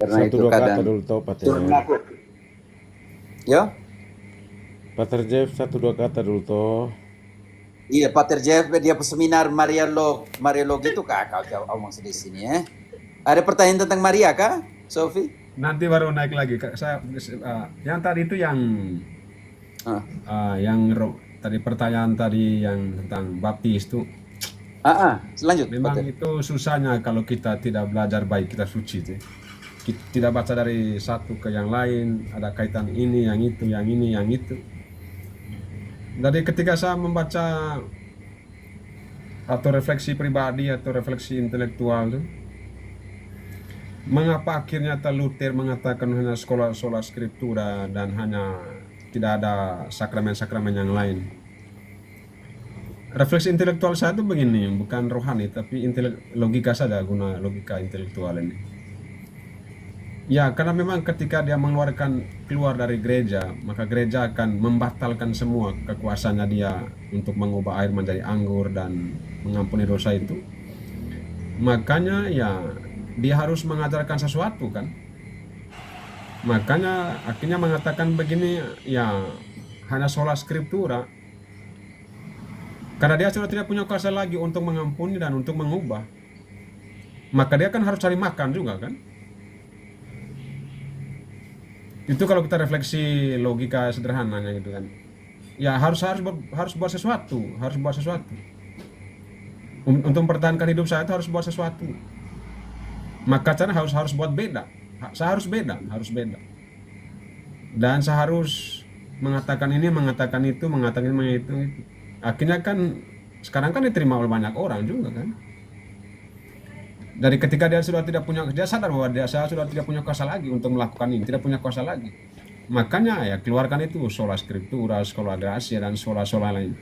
Karena Satu itu dua kata kadang dulu toh, Pater. suruh ngaku. Ya, Pater Jeff, satu dua kata dulu toh. iya Pater Jeff dia seminar Mariolog itu kak kau jawab omong di sini ya. Ada pertanyaan tentang Maria kak, Sofi? Nanti baru naik lagi. Yang tadi itu Ah, tadi pertanyaan tadi yang tentang baptis itu Selanjut. memang Pater. itu susahnya kalau kita tidak belajar baik kita suci itu. Kita tidak baca dari satu ke yang lain, ada kaitan ini, yang itu, yang ini, yang itu. Jadi ketika saya membaca atau refleksi pribadi atau refleksi intelektual itu, mengapa akhirnya Luther mengatakan hanya sola scriptura dan hanya tidak ada sakramen-sakramen yang lain? Refleksi intelektual saya itu begini, bukan rohani tapi logika saja, guna logika intelektual ini. Ya, karena memang ketika dia keluar dari gereja, maka gereja akan membatalkan semua kekuasaannya dia untuk mengubah air menjadi anggur dan mengampuni dosa itu. Makanya ya dia harus mengajarkan sesuatu kan. Makanya akhirnya mengatakan begini, ya hanya sola scriptura. Karena dia sudah tidak punya kuasa lagi untuk mengampuni dan untuk mengubah. Maka dia kan harus cari makan juga kan. Itu kalau kita refleksi logika sederhananya gitu kan. Ya harus buat sesuatu, Untuk mempertahankan hidup saya itu harus buat sesuatu. Maka cara harus buat beda. Saya harus beda. Dan saya harus mengatakan ini, mengatakan itu. Akhirnya kan sekarang kan diterima oleh banyak orang juga kan. Dari ketika dia sudah tidak punya, dia sadar bahwa saya sudah tidak punya kuasa lagi untuk melakukan ini, tidak punya kuasa lagi. Makanya ya keluarkan itu sola scriptura, sola gratia dan sola lain.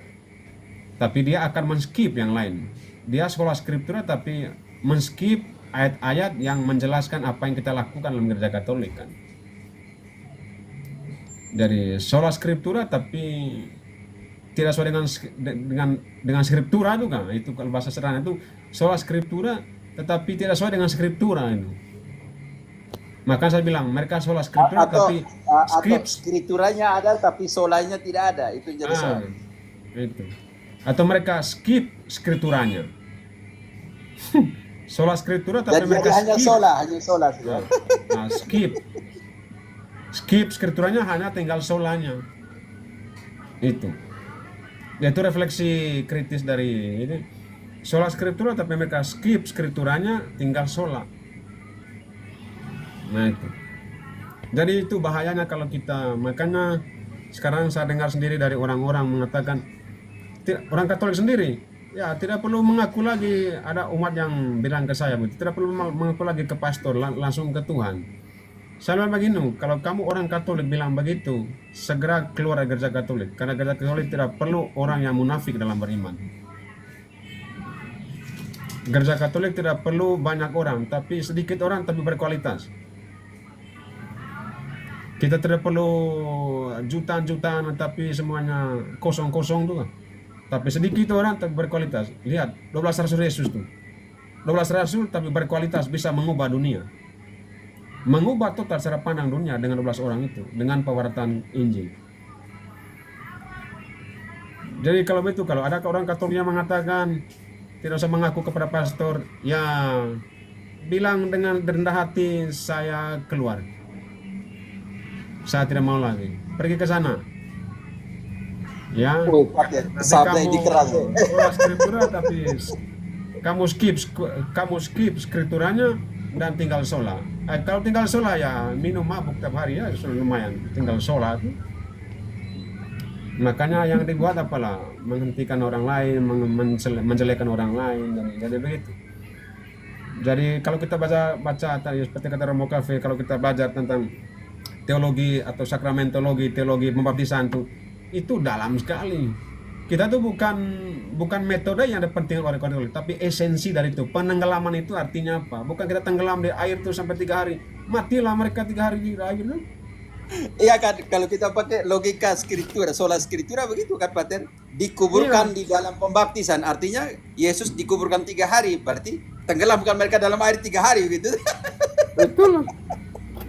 Tapi dia akan men-skip yang lain. Dia sola scriptura tapi men-skip ayat-ayat yang menjelaskan apa yang kita lakukan dalam gereja Katolik kan. Dari sola scriptura tapi tidak sesuai dengan scriptura itu kan. Itu kalau bahasa sederhana itu sola scriptura tetapi tidak sesuai dengan skriptura itu. Maka saya bilang mereka sola scriptura tapi skripturanya ada tapi solanya tidak ada. Itu jadi soal. Itu. Atau mereka skip skripturanya. Sola scriptura tapi Jadi mereka hanya skip. hanya sola. Skip skripturanya, hanya tinggal solanya. Itu. Yaitu refleksi kritis dari ini. Sola scriptura tapi mereka skip skripturanya, tinggal sola. Nah itu. Jadi itu bahayanya kalau kita, makanya sekarang saya dengar sendiri dari orang-orang mengatakan, orang Katolik sendiri, ya tidak perlu mengaku lagi, ada umat yang bilang ke saya, tidak perlu mengaku lagi ke pastor, langsung ke Tuhan. Saya bilang begini, kalau kamu orang Katolik bilang begitu, segera keluar dari gereja Katolik, karena gereja Katolik tidak perlu orang yang munafik dalam beriman. Gereja Katolik tidak perlu banyak orang, tapi sedikit orang tapi berkualitas. Kita tidak perlu jutaan-jutaan tapi semuanya kosong-kosong tuh. Tapi sedikit orang tapi berkualitas. Lihat 12 rasul Yesus tuh. 12 rasul tapi berkualitas, bisa mengubah dunia. Mengubah total cara pandang dunia dengan 12 orang itu, dengan pewartaan Injil. Jadi kalau ada orang Katolik yang mengatakan tidak usah mengaku kepada pastor, ya bilang dengan rendah hati, saya keluar. Saya tidak mau lagi. Pergi ke sana. Ya. Kamu sola scriptura tapi kamu skip skripturanya dan tinggal sola. Kalau tinggal sola ya minum mabuk tiap hari ya sudah lumayan. Tinggal sola itu. Makanya yang dibuat apalah, menghentikan orang lain, menjelekkan orang lain, jadi begitu. Jadi kalau kita baca tadi seperti kata Romo Cafe, kalau kita belajar tentang teologi atau sakramentologi, teologi pembaptisan itu dalam sekali. Kita tuh bukan metode yang penting oleh Katolik, tapi esensi dari itu. Penenggelaman itu artinya apa? Bukan kita tenggelam di air tuh sampai 3 hari, matilah mereka 3 hari di air tuh. Iya kan, kalau kita pakai logika skriptura, sola scriptura begitu kan Pater, dikuburkan di dalam pembaptisan, artinya Yesus dikuburkan 3 hari, berarti tenggelamkan mereka dalam air 3 hari gitu. Betul.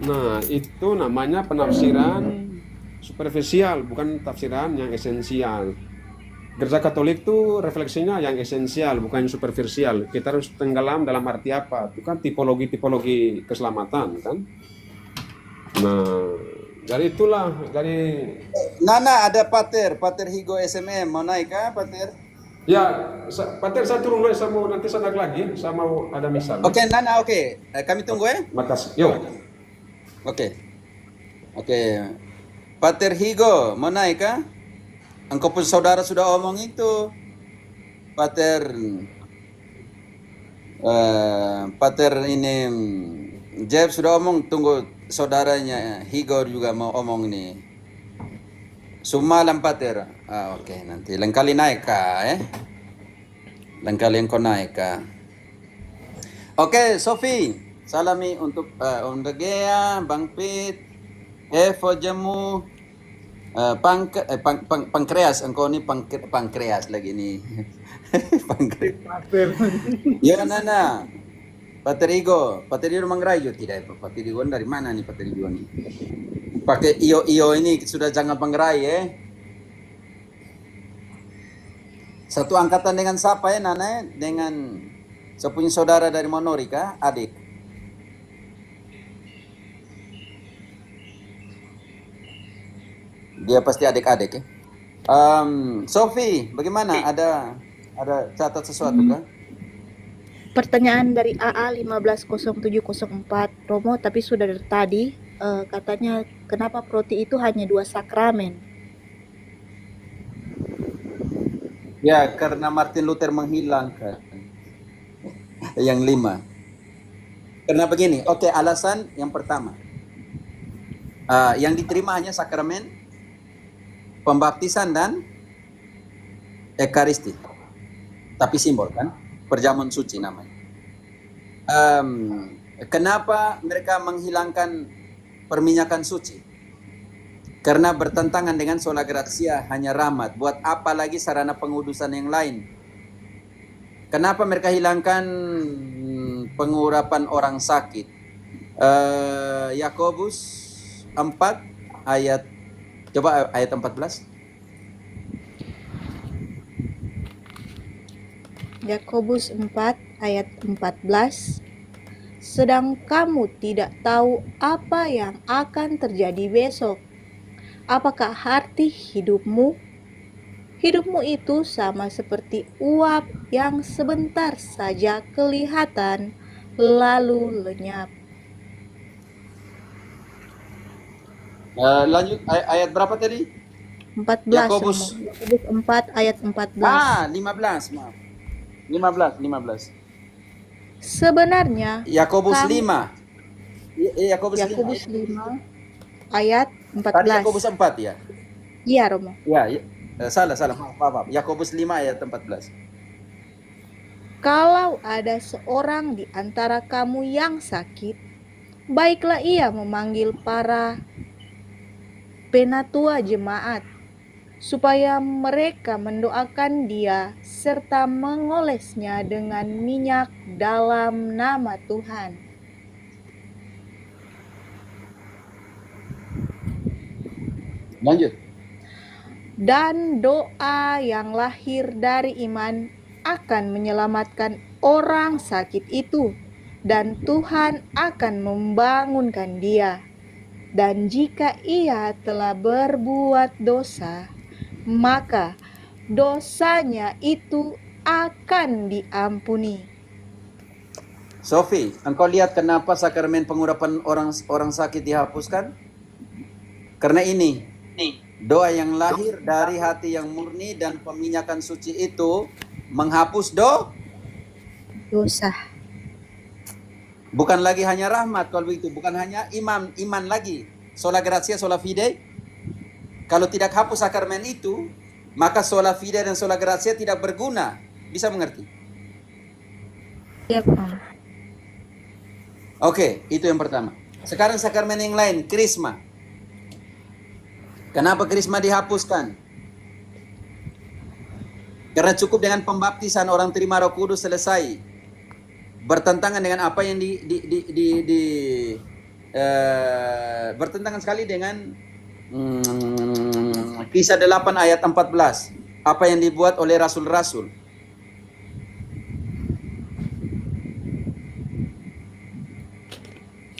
Nah, itu namanya penafsiran superficial, bukan tafsiran yang esensial. Gereja Katolik tuh refleksinya yang esensial, bukan yang superficial. Kita harus tenggelam dalam arti apa? Itu kan tipologi-tipologi keselamatan kan. Nah, dari itulah, dari Nana ada Pater Higo SMM mau naik kah Pater? ya, Pater saya turun dulu, saya mau nanti saya naik lagi, saya mau ada misal. Oke Nana oke. Kami tunggu ya. Makasih. Yuk. Oke. Oke. Pater Higo mau naik kah? Engkau pun saudara sudah omong itu. Pater Pater ini Jeff sudah omong, tunggu saudaranya Higo juga mau omong nih. Sumalam Pater. Oke, nanti lain kali naik kah lain kali engkau naik kah. Oke, Sofi, salami untuk Gea, Bang Pit, Evo Jemu, Pankreas, engkau nih Pankreas lagi nih. Pankreas. Ya Nana, Pater Igo Mangrayo tidak, Pater Igo dari mana nih Pater Igo nih? Pakai iyo ini sudah jangan Pangrai Satu angkatan dengan siapa ya Nana? Dengan sepunya saudara dari Monori kah? Adik. Dia pasti adik-adik ya. Sofi, bagaimana? Ada catat sesuatu kah? Pertanyaan dari AA 150704 Romo, tapi sudah dari tadi katanya kenapa proti itu hanya 2 sakramen? Ya, karena Martin Luther menghilangkan yang 5. Karena begini, oke, alasan yang pertama. Yang diterima hanya sakramen pembaptisan dan ekaristi. Tapi simbol kan? Perjamuan suci namanya. Kenapa mereka menghilangkan perminyakan suci? Karena bertentangan dengan sola gratia, hanya rahmat. Buat apa lagi sarana pengudusan yang lain? Kenapa mereka hilangkan pengurapan orang sakit? Yakobus 4 ayat, coba ayat 14. Yakobus 4 ayat 14. Sedang kamu tidak tahu apa yang akan terjadi besok. Apakah arti hidupmu? Hidupmu itu sama seperti uap yang sebentar saja kelihatan lalu lenyap. Lanjut ayat berapa tadi? 14. Yakobus. Yakobus 4 ayat 14. 15, maaf. 15. Sebenarnya Yakobus kamu- 5. Yakobus 5. Yakobus 5 ayat Tadi 14. Yakobus 4 ya? Iya, Romo. Ya, salah. Maaf. Yakobus 5 ayat 14. Kalau ada seorang di antara kamu yang sakit, baiklah ia memanggil para penatua jemaat, supaya mereka mendoakan dia serta mengolesnya dengan minyak dalam nama Tuhan. Lanjut. Dan doa yang lahir dari iman akan menyelamatkan orang sakit itu, dan Tuhan akan membangunkan dia. Dan jika ia telah berbuat dosa, maka dosanya itu akan diampuni. Sofi, engkau lihat kenapa sakramen pengurapan orang sakit dihapuskan? Karena ini doa yang lahir dari hati yang murni dan peminyakan suci itu menghapus Dosa. bukan lagi hanya rahmat kalau begitu, bukan hanya iman lagi, sola gratia, sola fide. Kalau tidak hapus sakramen itu, maka sola fide dan sola gratia tidak berguna. Bisa mengerti? Ya, Pak. Oke, itu yang pertama. Sekarang sakramen yang lain, krisma. Kenapa krisma dihapuskan? Karena cukup dengan pembaptisan orang terima Roh Kudus selesai. Bertentangan dengan apa yang bertentangan sekali dengan Kisah 8 ayat 14. Apa yang dibuat oleh rasul-rasul.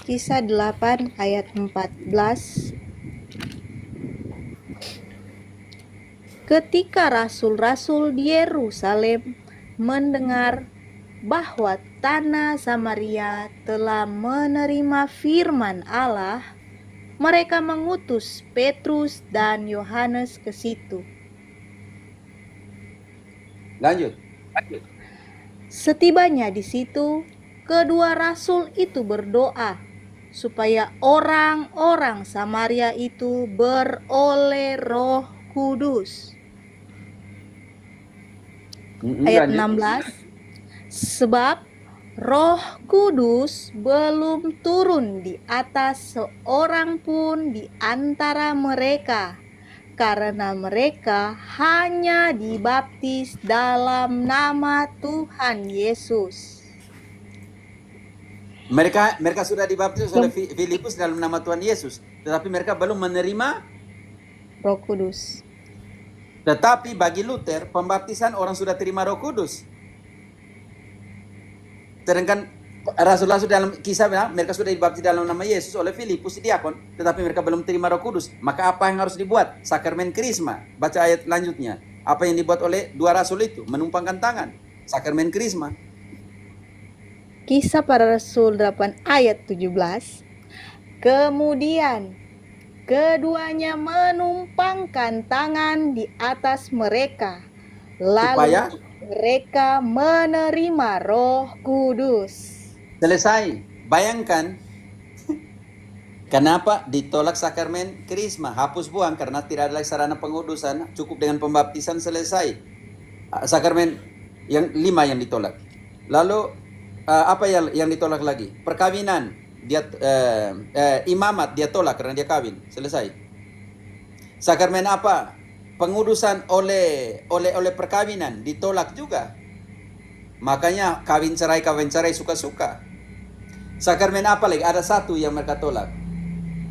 Kisah 8 ayat 14. Ketika rasul-rasul di Yerusalem mendengar bahwa tanah Samaria telah menerima firman Allah, mereka mengutus Petrus dan Yohanes ke situ. Lanjut. Setibanya di situ, kedua rasul itu berdoa supaya orang-orang Samaria itu beroleh Roh Kudus. Ayat Lanjut. 16. Sebab Roh Kudus belum turun di atas seorang pun di antara mereka, karena mereka hanya dibaptis dalam nama Tuhan Yesus. Mereka sudah dibaptis oleh Filipus dalam nama Tuhan Yesus, tetapi mereka belum menerima Roh Kudus. Tetapi bagi Luther, pembaptisan orang sudah terima Roh Kudus. Sedangkan rasul-rasul dalam kisah mereka sudah dibaptis dalam nama Yesus oleh Filipus diakon, tetapi mereka belum terima Roh Kudus. Maka apa yang harus dibuat? Sakramen Krisma. Baca ayat lanjutnya. Apa yang dibuat oleh dua rasul itu? Menumpangkan tangan. Sakramen Krisma. Kisah Para Rasul 8 ayat 17. Kemudian keduanya menumpangkan tangan di atas mereka, lalu Supaya mereka menerima Roh Kudus. selesai. Bayangkan kenapa ditolak sakramen Krisma, hapus buang karena tidak ada lagi sarana pengudusan, cukup dengan pembaptisan selesai. Sakramen yang 5 yang ditolak. Lalu apa yang ditolak lagi? Perkawinan, dia imamat dia tolak karena dia kawin, selesai. Sakramen apa? Pengudusan oleh perkawinan ditolak juga. Makanya kawin cerai suka-suka. Sakramen apa lagi? Ada satu yang mereka tolak.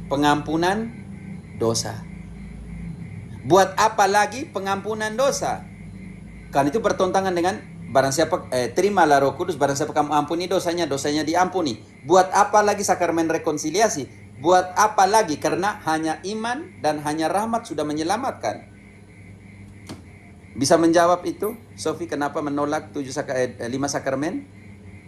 Pengampunan dosa. Buat apa lagi pengampunan dosa? Kan itu bertentangan dengan barang siapa terimalah Roh Kudus, barang siapa kamu ampuni dosanya diampuni. Buat apa lagi sakramen rekonsiliasi? Buat apa lagi? Karena hanya iman dan hanya rahmat sudah menyelamatkan. Bisa menjawab itu, Sofi, kenapa menolak 5 sakramen?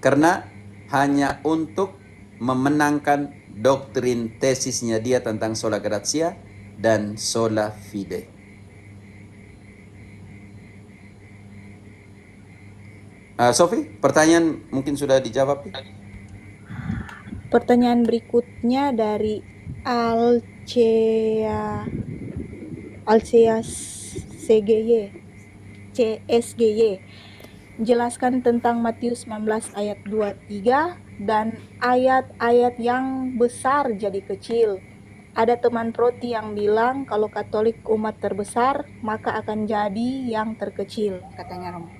Karena hanya untuk memenangkan doktrin tesisnya dia tentang sola gratia dan sola fide. Sofi, pertanyaan mungkin sudah dijawab. Pertanyaan berikutnya dari Alcea CSGY. Jelaskan tentang Matius 19 ayat 23 dan ayat-ayat yang besar jadi kecil. Ada teman roti yang bilang kalau Katolik umat terbesar maka akan jadi yang terkecil, katanya Romo.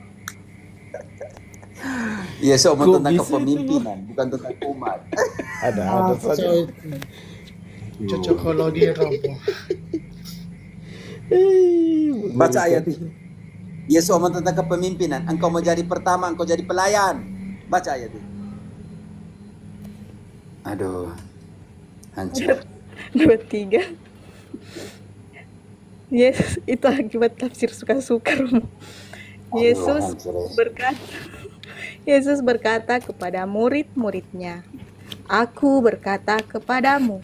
Iya, so Kok tentang bisa kepemimpinan, bukan tentang umat. Ada saja. Cocokologi Romo. Baca ayat itu. Yesus omong tentang kepemimpinan. Engkau mau jadi pertama, engkau jadi pelayan. Baca ayat itu. Aduh, hancur. 23. Yesus itu akibat tafsir suka-suka Romo. Yesus berkata kepada murid-muridnya, "Aku berkata kepadamu,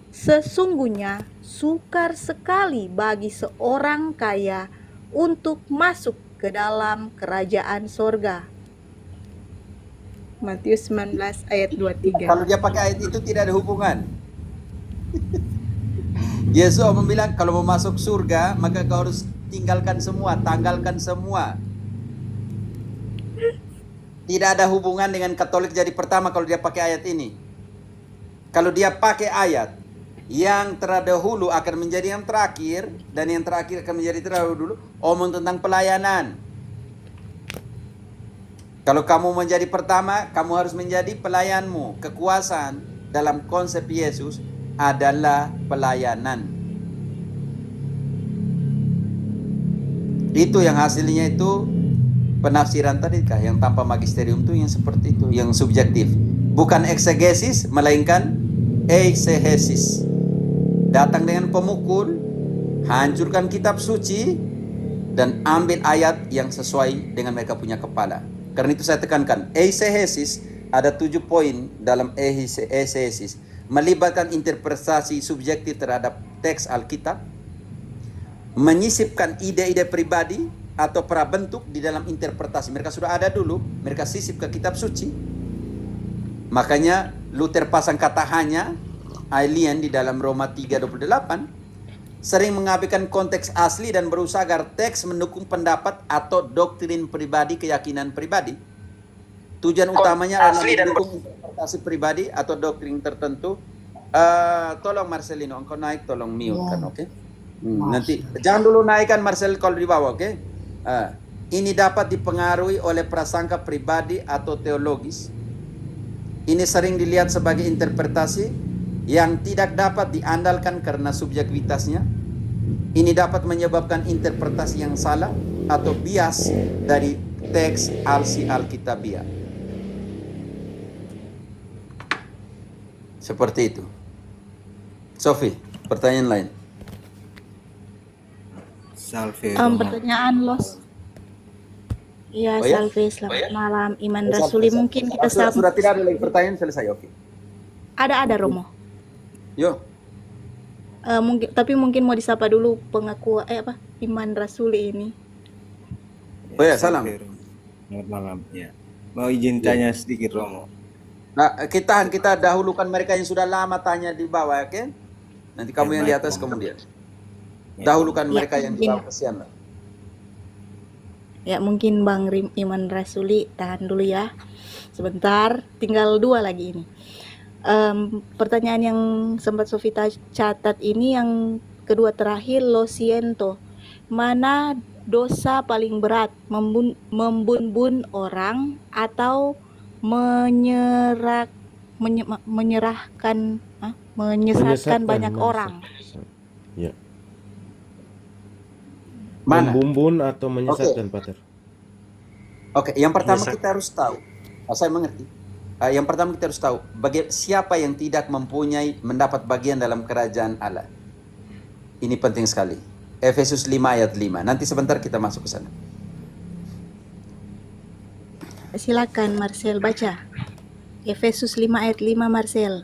sesungguhnya sukar sekali bagi seorang kaya untuk masuk ke dalam kerajaan sorga." Matius 19 ayat 23. Kalau dia pakai ayat itu tidak ada hubungan. Yesus bilang kalau mau masuk surga maka kau harus tinggalkan semua, tanggalkan semua. Tidak ada hubungan dengan Katolik jadi pertama kalau dia pakai ayat ini. Kalau dia pakai ayat yang terdahulu akan menjadi yang terakhir dan yang terakhir akan menjadi terdahulu, omong tentang pelayanan. Kalau kamu menjadi pertama, kamu harus menjadi pelayanmu, kekuasaan. dalam konsep Yesus adalah pelayanan. Itu yang hasilnya itu penafsiran tadi kah yang tanpa magisterium itu yang seperti itu, yang subjektif. Bukan eksegesis melainkan eisegesis. Datang dengan pemukul, hancurkan kitab suci dan ambil ayat yang sesuai dengan mereka punya kepala. Karena itu saya tekankan, eisegesis ada 7 poin dalam eisegesis. Melibatkan interpretasi subjektif terhadap teks Alkitab, menyisipkan ide-ide pribadi atau prabentuk di dalam interpretasi. Mereka sudah ada dulu, mereka sisip ke kitab suci. Makanya Luther pasang kata hanya, alien di dalam Roma 3:28, sering mengabaikan konteks asli dan berusaha agar teks mendukung pendapat atau doktrin pribadi, keyakinan pribadi. Tujuan utamanya adalah mendukung interpretasi pribadi atau doktrin tertentu. Tolong Marcelino, engkau naik, tolong mute kan, oke? Nanti jangan dulu naikkan Marcel kalau di bawah, oke? Ini dapat dipengaruhi oleh prasangka pribadi atau teologis. Ini sering dilihat sebagai interpretasi yang tidak dapat diandalkan karena subjektivitasnya. Ini dapat menyebabkan interpretasi yang salah atau bias dari teks Alkitabiah. Seperti itu. Sophie, pertanyaan lain. Salve. Pertanyaan Los. Iya, Oh ya? Salve, selamat malam. Iman Salve, Rasuli, salve. mungkin kita Sudah tidak ada lagi pertanyaan, selesai, oke. ada Romo. Yo. Mungkin mau disapa dulu pengakuan Iman Rasuli ini. Oh ya, salam. Selamat malam. Ya. Mau izin tanya sedikit Romo. Nah, kita dahulukan mereka yang sudah lama tanya di bawah, oke? Nanti kamu yang di baik, atas Om. kemudian. Ya, Dahulukan Ya, mereka yang di mungkin. bawah, kesian lah. Ya, mungkin Bang Iman Rasuli tahan dulu ya. Sebentar, tinggal 2 lagi ini. Pertanyaan yang sempat Sofita catat ini yang kedua terakhir, lo siento. Mana dosa paling berat? Membun-bun orang atau menyesatkan banyak orang? Ya. Mana? Membumbun atau menyesatkan, Pater? Oke, yang pertama Menyesat. kita harus tahu. Saya mengerti. Yang pertama kita harus tahu siapa yang tidak mendapat bagian dalam kerajaan Allah. Ini penting sekali. Efesus 5 ayat 5. Nanti sebentar kita masuk ke sana. Silakan Marcel baca. Efesus 5 ayat 5 Marcel.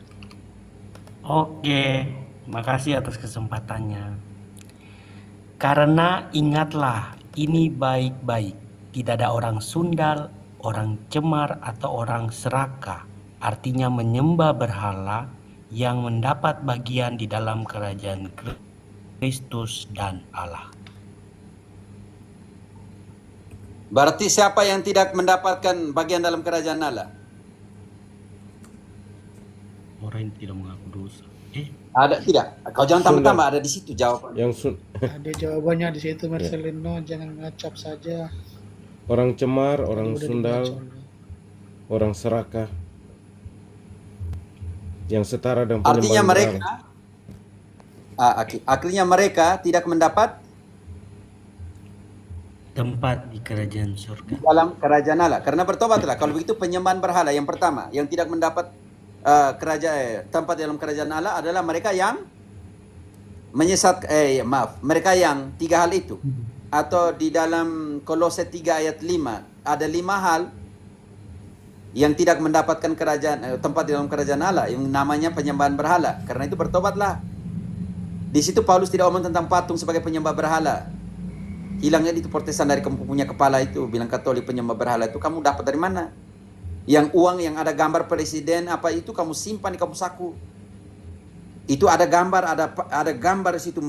Oke, makasih atas kesempatannya. Karena ingatlah, ini baik-baik. Tidak ada orang sundal, orang cemar, atau orang serakah. Artinya menyembah berhala yang mendapat bagian di dalam kerajaan Kristus dan Allah. Berarti siapa yang tidak mendapatkan bagian dalam kerajaan Allah? Orang yang tidak mengaku dosa. Ada tidak? Kau jangan tambah-tambah, ada di situ jawaban. Yang Ada jawabannya di situ Marcelino, jangan ngacap saja. orang cemar, orang Udah sundal, dibaca. orang serakah, yang setara dan Artinya penyembah mereka akhirnya mereka tidak mendapat Tempat di kerajaan surga. dalam kerajaan Allah. Karena bertobatlah. Kalau begitu penyembahan berhala yang pertama yang tidak mendapat tempat dalam kerajaan Allah adalah mereka yang mereka yang 3 hal itu. Atau di dalam Kolose 3 ayat 5 ada 5 hal yang tidak mendapatkan tempat di dalam kerajaan Allah yang namanya penyembahan berhala. Karena itu bertobatlah. Di situ Paulus tidak omong tentang patung sebagai penyembah berhala. Hilangnya itu protesan dari kamu punya kepala itu, bilang Katolik penyembah berhala itu kamu dapat dari mana? Yang uang yang ada gambar presiden apa itu kamu simpan di kamu saku. Itu ada gambar, ada gambar di situ,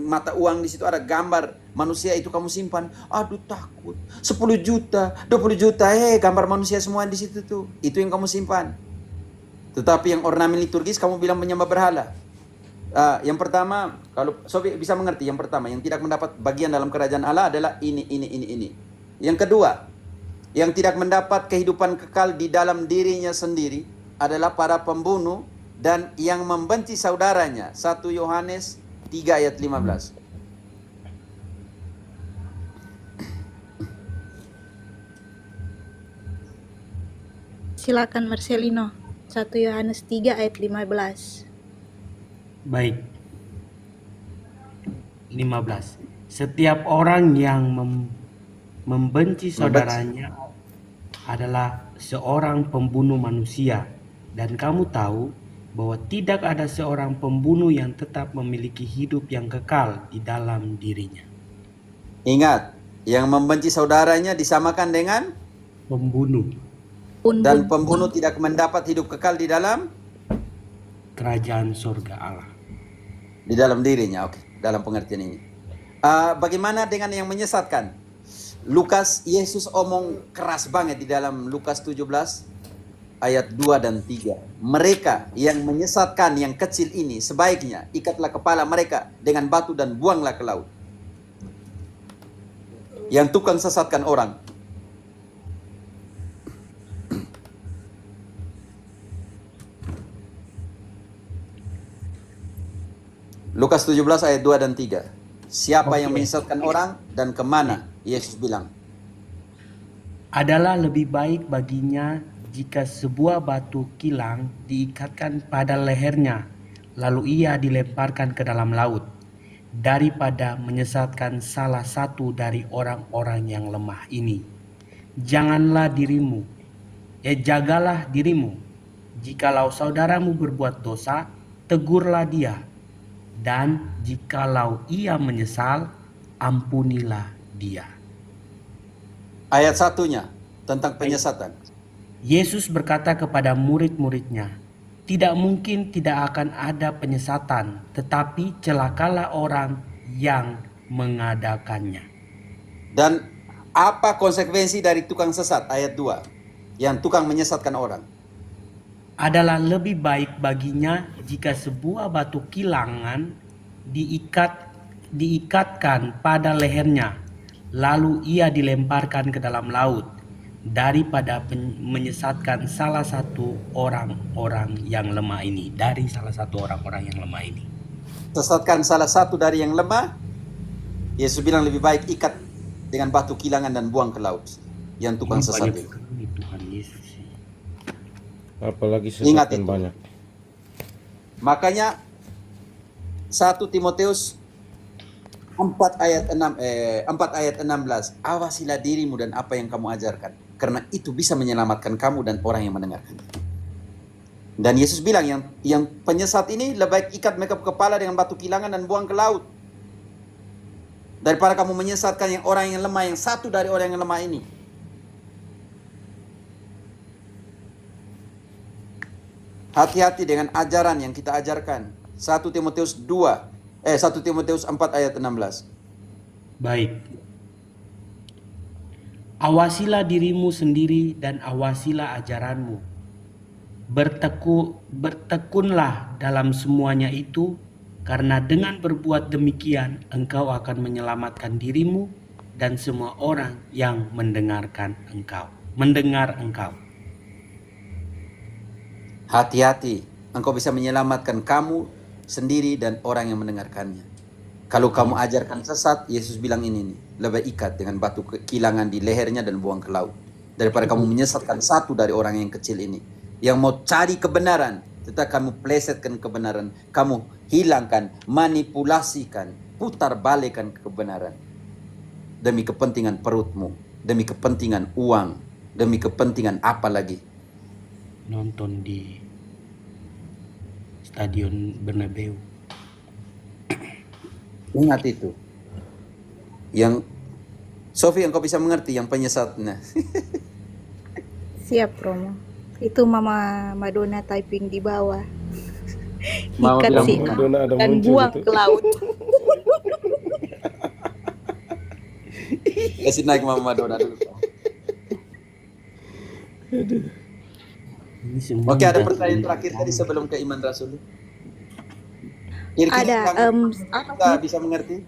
mata uang di situ ada gambar manusia itu kamu simpan. Aduh takut. 10 juta, 20 juta, gambar manusia semua di situ tuh. Itu yang kamu simpan. Tetapi yang ornamen liturgis kamu bilang menyembah berhala. Yang pertama, kalau Sobi bisa mengerti, yang pertama yang tidak mendapat bagian dalam kerajaan Allah adalah ini. Yang kedua, yang tidak mendapat kehidupan kekal di dalam dirinya sendiri adalah para pembunuh dan yang membenci saudaranya. 1 Yohanes 3 ayat 15. Silakan Marcelino. 1 Yohanes 3 ayat 15. Baik. 15. Setiap orang yang membenci saudaranya adalah seorang pembunuh manusia, dan kamu tahu bahwa tidak ada seorang pembunuh yang tetap memiliki hidup yang kekal di dalam dirinya. Ingat, yang membenci saudaranya disamakan dengan Pembunuh. dan pembunuh tidak mendapat hidup kekal di dalam Kerajaan surga Allah. di dalam dirinya. Oke, dalam pengertian ini. Bagaimana dengan yang menyesatkan? Yesus omong keras banget di dalam Lukas 17 ayat 2 dan 3. Mereka yang menyesatkan yang kecil ini, sebaiknya ikatlah kepala mereka dengan batu dan buanglah ke laut. Yang tukang sesatkan orang. Lukas 17 ayat 2 dan 3. Siapa yang menyesatkan orang dan kemana? Yesus bilang. Adalah lebih baik baginya jika sebuah batu kilang diikatkan pada lehernya, lalu ia dilemparkan ke dalam laut, daripada menyesatkan salah satu dari orang-orang yang lemah ini. Jagalah dirimu. Jikalau saudaramu berbuat dosa, tegurlah dia. Dan jikalau ia menyesal, ampunilah dia. Ayat satunya tentang penyesatan. Yesus berkata kepada murid-muridnya, tidak mungkin tidak akan ada penyesatan, tetapi celakalah orang yang mengadakannya. Dan apa konsekuensi dari tukang sesat? Ayat 2. Yang tukang menyesatkan orang. Adalah lebih baik baginya jika sebuah batu kilangan diikatkan pada lehernya, lalu ia dilemparkan ke dalam laut, daripada menyesatkan salah satu orang-orang yang lemah ini. Sesatkan salah satu dari yang lemah. Yesus bilang lebih baik ikat dengan batu kilangan dan buang ke laut. Yang tukang sesat itu. Tuhan Yesus. Apalagi Ingat sesatkan itu. banyak. Makanya 1 Timoteus 4 ayat 16. Awasilah dirimu dan apa yang kamu ajarkan, karena itu bisa menyelamatkan kamu dan orang yang mendengarkan. Dan Yesus bilang yang penyesat ini lebih baik ikat mereka kepala dengan batu kilangan dan buang ke laut, daripada kamu menyesatkan yang orang yang lemah, yang satu dari orang yang lemah ini. Hati-hati dengan ajaran yang kita ajarkan. 1 Timoteus 4 ayat 16. Baik. Awasilah dirimu sendiri dan awasilah ajaranmu. Bertekunlah dalam semuanya itu, karena dengan berbuat demikian engkau akan menyelamatkan dirimu dan semua orang yang mendengar engkau. Hati-hati, engkau bisa menyelamatkan kamu sendiri dan orang yang mendengarkannya. Kalau kamu ajarkan sesat, Yesus bilang ini nih, lebih ikat dengan batu kilangan di lehernya dan buang ke laut, daripada kamu menyesatkan satu dari orang yang kecil ini, yang mau cari kebenaran, tetapi kamu plesetkan kebenaran, kamu hilangkan, manipulasikan, putar balikan kebenaran, demi kepentingan perutmu, demi kepentingan uang, demi kepentingan apa lagi. Nonton di Stadion Bernabeu. Ingat itu. Yang Sofi, engkau bisa mengerti yang penyesatnya. Siap, Romo. Itu Mama Madonna typing di bawah. Mama Ikat bilang, si A Madonna ada dan muncul buang itu. ke laut. Kasih naik Mama Madonna dulu. Ini semua Oke, ada udah pertanyaan terakhir tadi sebelum ke iman rasul. Ada, Kita bisa mengerti?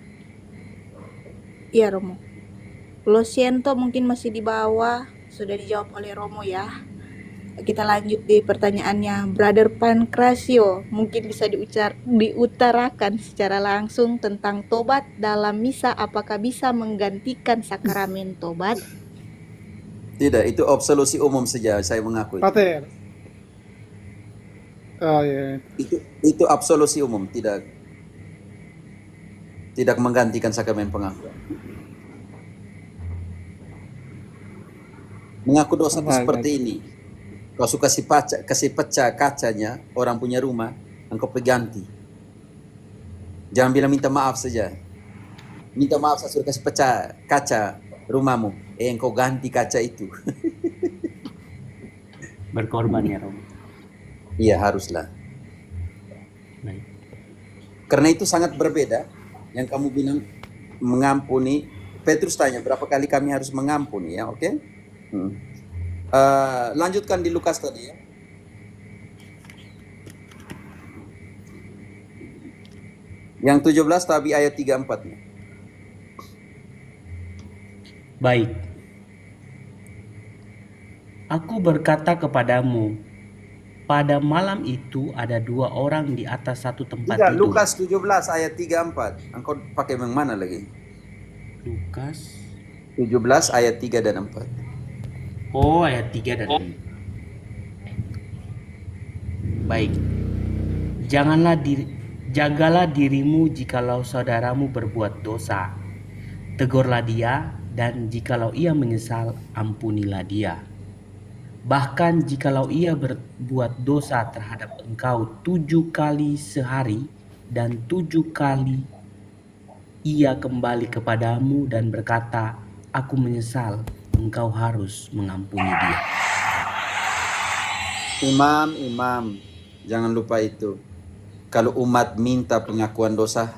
Iya, Romo. Lo siento mungkin masih di bawah, sudah dijawab oleh Romo ya. Kita lanjut di pertanyaannya Brother Pancrasio. Mungkin bisa diutarakan secara langsung tentang tobat dalam misa. Apakah bisa menggantikan sakramen tobat? Tidak, itu absolusi umum saja, saya mengakui. Pater. Oh ya. Itu absolusi umum, tidak menggantikan sakramen pengakuan. Mengaku dosa itu seperti ini. Kau suka kasih pecah kacanya orang punya rumah, engkau pergi ganti. Jangan bilang minta maaf saja. Minta maaf, saya sudah kasih pecah kaca rumahmu. Engkau ganti kaca itu. Berkorban ya Romo. Iya, haruslah. Baik. Karena itu sangat berbeda. Yang kamu bilang mengampuni. Petrus tanya berapa kali kami harus mengampuni ya, oke? Lanjutkan di Lukas tadi ya. Yang 17 tapi ayat 34 nya. Baik. Aku berkata kepadamu, pada malam itu ada 2 orang di atas satu tempat Tidak, tidur. Lukas 17 ayat 34. Engkau pakai yang mana lagi? Lukas. 17 ayat 3 dan 4. Oh, ayat 3 dan 4. Baik. Jagalah dirimu jikalau saudaramu berbuat dosa. Tegurlah dia, dan jikalau ia menyesal, ampunilah dia. Bahkan jikalau ia berbuat dosa terhadap engkau 7 kali sehari, dan 7 kali ia kembali kepadamu dan berkata, aku menyesal, engkau harus mengampuni dia. Imam, jangan lupa itu. Kalau umat minta pengakuan dosa,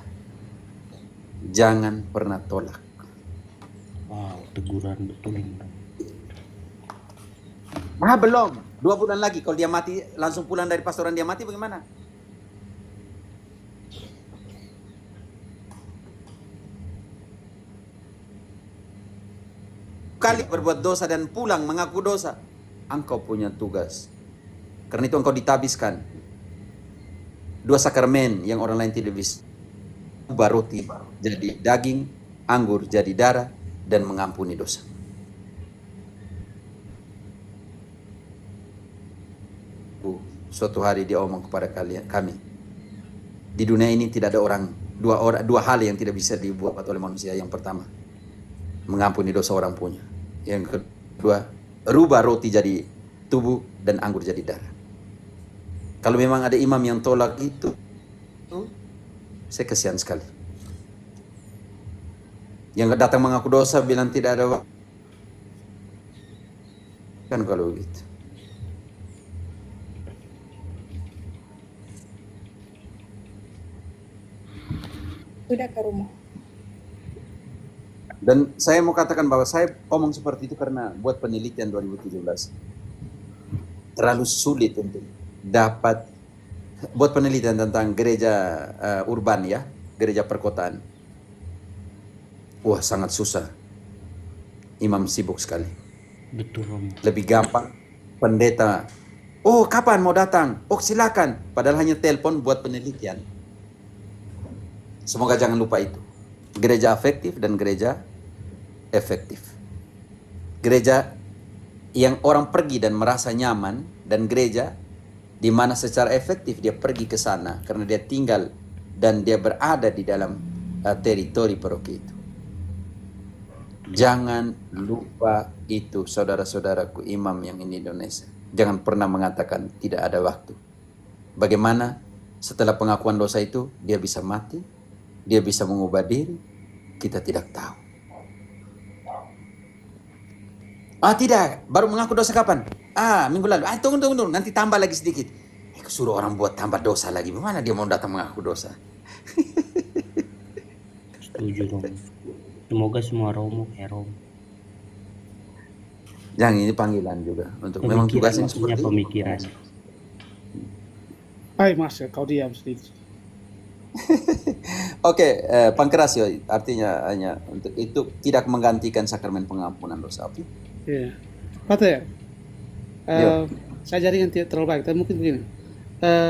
jangan pernah tolak. Wow, teguran betul ini. Belum. 2 bulan lagi. Kalau dia mati, langsung pulang dari pastoran dia mati, bagaimana? Kali berbuat dosa dan pulang mengaku dosa, engkau punya tugas. Karena itu engkau ditabiskan. 2 sakramen yang orang lain tidak bisa. Ubah roti jadi daging, anggur jadi darah, dan mengampuni dosa. Suatu hari dia omong kepada kami, di dunia ini tidak ada dua hal yang tidak bisa dibuat oleh manusia. Yang pertama, mengampuni dosa orang punya. Yang kedua, rubah roti jadi tubuh dan anggur jadi darah. Kalau memang ada imam yang tolak itu, saya kasihan sekali. Yang datang mengaku dosa bilang tidak ada waktu. Kan kalau begitu. Sudah ke rumah. Dan saya mau katakan bahwa saya omong seperti itu karena buat penelitian 2017 terlalu sulit untuk dapat buat penelitian tentang gereja urban ya, gereja perkotaan. Wah, sangat susah. Imam sibuk sekali. Betul, Romo. Lebih gampang pendeta. Oh, kapan mau datang? Oh, silakan. Padahal hanya telepon buat penelitian. Semoga jangan lupa itu. Gereja afektif dan gereja efektif. Gereja yang orang pergi dan merasa nyaman, dan gereja di mana secara efektif dia pergi ke sana karena dia tinggal dan dia berada di dalam teritori paroki itu. Jangan lupa itu, saudara-saudaraku imam yang di Indonesia. Jangan pernah mengatakan tidak ada waktu. Bagaimana setelah pengakuan dosa itu dia bisa mati, dia bisa mengubah diri, kita tidak tahu. Tidak, baru mengaku dosa kapan? Minggu lalu. Tunggu, nanti tambah lagi sedikit. Suruh orang buat tambah dosa lagi. Bagaimana dia mau datang mengaku dosa? Setuju, Romo. Semoga semua Romo kayak Romo. Yang ini panggilan juga untuk memang tugasnya seperti itu. Pemikiran. Hai Mas, kau diam sedikit. Oke, Pancrasio artinya hanya untuk itu tidak menggantikan sakramen pengampunan dosa. Iya. Pater, Iya. saya jaringan tidak terlalu baik, tapi mungkin begini.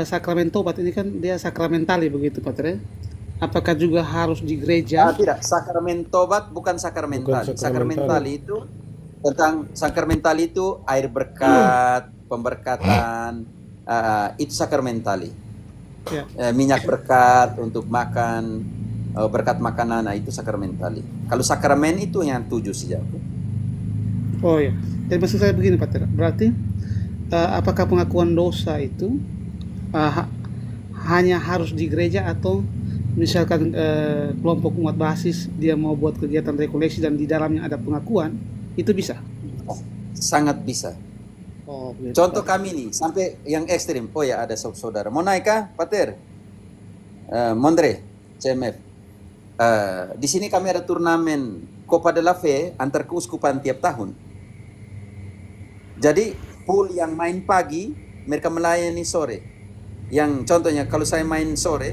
Sakramen tobat ini kan dia sakramentali begitu, Pater ya. Apakah juga harus di gereja? Tidak, sakramen tobat bukan sakramentali. Bukan Sakramentali itu tentang sakramentali itu air berkat, pemberkatan, itu sakramentali. Ya. Minyak berkat untuk makan, berkat makanan, itu sakramentali. Kalau sakramen itu yang 7 saja. Oh ya. Jadi maksud saya begini, Pater. Berarti apakah pengakuan dosa itu hanya harus di gereja, atau misalkan kelompok umat basis dia mau buat kegiatan rekoleksi dan di dalamnya ada pengakuan, itu bisa? Sangat bisa. Oh, begitu. Contoh kami nih, sampai yang ekstrim. Oh ya, ada saudara. Mau naik kah, Pater? Mondre, CMF. Di sini kami ada turnamen Copa de la Fe antar keuskupan tiap tahun. Jadi, pool yang main pagi, mereka melayani sore. Yang contohnya, kalau saya main sore,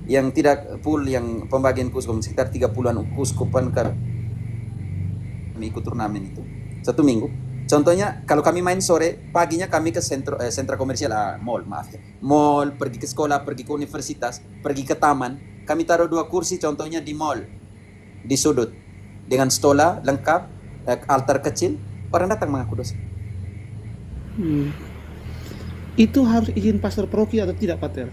yang tidak pool yang pembagian keuskupan, sekitar 30-an keuskupan kami ikut turnamen itu. 1 minggu. Contohnya, kalau kami main sore, paginya kami ke sentra komersial, mall, maaf ya. Mall, pergi ke sekolah, pergi ke universitas, pergi ke taman. Kami taruh 2 kursi, contohnya di mall, di sudut. Dengan stola, lengkap, altar kecil, orang datang mengaku dosa. Itu harus izin pastor paroki atau tidak, Pater?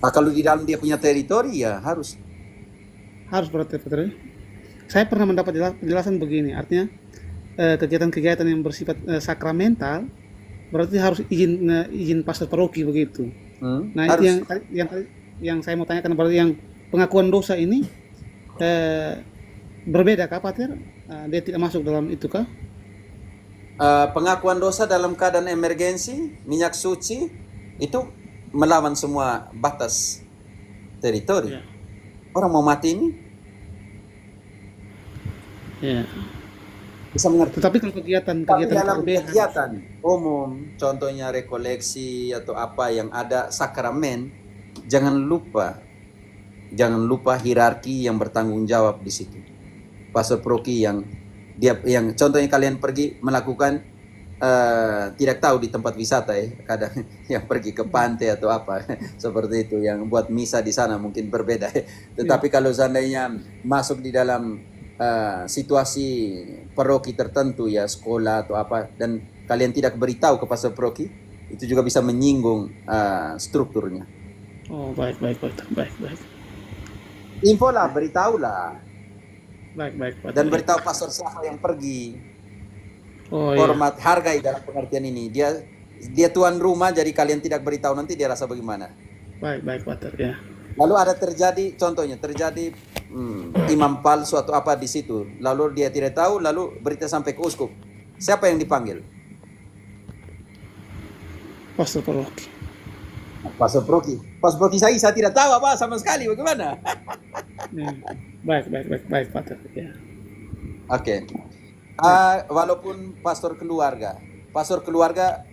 Kalau di dalam dia punya teritori, ya harus. Harus berarti, Pater. Saya pernah mendapat penjelasan begini, artinya kegiatan-kegiatan yang bersifat sakramental berarti harus izin pastor paroki begitu. Nah, Harus. itu yang saya mau tanyakan, berarti yang pengakuan dosa ini berbeda kah, Pater? Dia tidak masuk dalam itu kah? Pengakuan dosa dalam keadaan emergensi, minyak suci, itu melawan semua batas teritori. Ya. Orang mau mati ini Ya. bisa mengerti. Tetapi kalau Tapi kegiatan dalam KUB kegiatan umum, contohnya rekoleksi atau apa yang ada sakramen, jangan lupa hierarki yang bertanggung jawab di situ. Pastor paroki yang contohnya kalian pergi melakukan tidak tahu di tempat wisata kadang yang pergi ke pantai atau apa seperti itu, yang buat misa di sana mungkin berbeda. Tetapi kalau seandainya masuk di dalam situasi paroki tertentu, ya sekolah atau apa, dan kalian tidak beritahu ke pastor paroki, itu juga bisa menyinggung strukturnya. Oh, baik. Info lah, beritahulah, Baik, Pater. dan beritahu pastor siapa yang pergi. Oh, iya. Hormat, hargai dalam pengertian ini. Dia tuan rumah, jadi kalian tidak beritahu, nanti dia rasa bagaimana. Baik, Pater ya. Lalu ada terjadi imam palsu atau apa di situ, lalu dia tidak tahu, lalu berita sampai ke uskup. Siapa yang dipanggil? Pastor paroki. Pastor paroki. Pastor paroki saya tidak tahu apa sama sekali, bagaimana? Ya. Baik, Pater ya. Oke. Walaupun pastor keluarga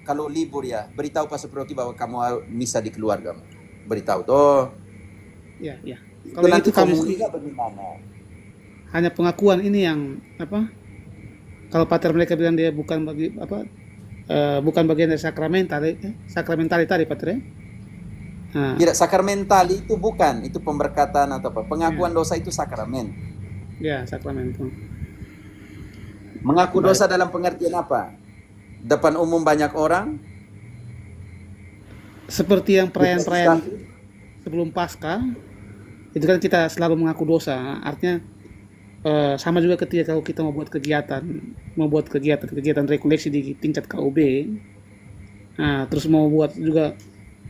kalau libur ya, beritahu pastor paroki bahwa kamu misa di keluarga. Beritahu toh. Ya. Kalau itu kamu bagaimana? hanya pengakuan ini yang apa? Kalau Pater mereka bilang dia bukan bukan bagian dari sakramentali tadi, Pater ya. Nah, Tidak, sakramentali itu bukan, itu pemberkatan atau apa. Pengakuan dosa itu sakramen. ya, sakramen itu. Mengaku dosa dalam pengertian apa? Depan umum banyak orang, Seperti yang perayaan-perayaan sebelum Paskah, itu kan kita selalu mengaku dosa. Artinya sama juga ketika kalau kita mau buat kegiatan rekoleksi di tingkat KUB. Nah, terus mau buat juga,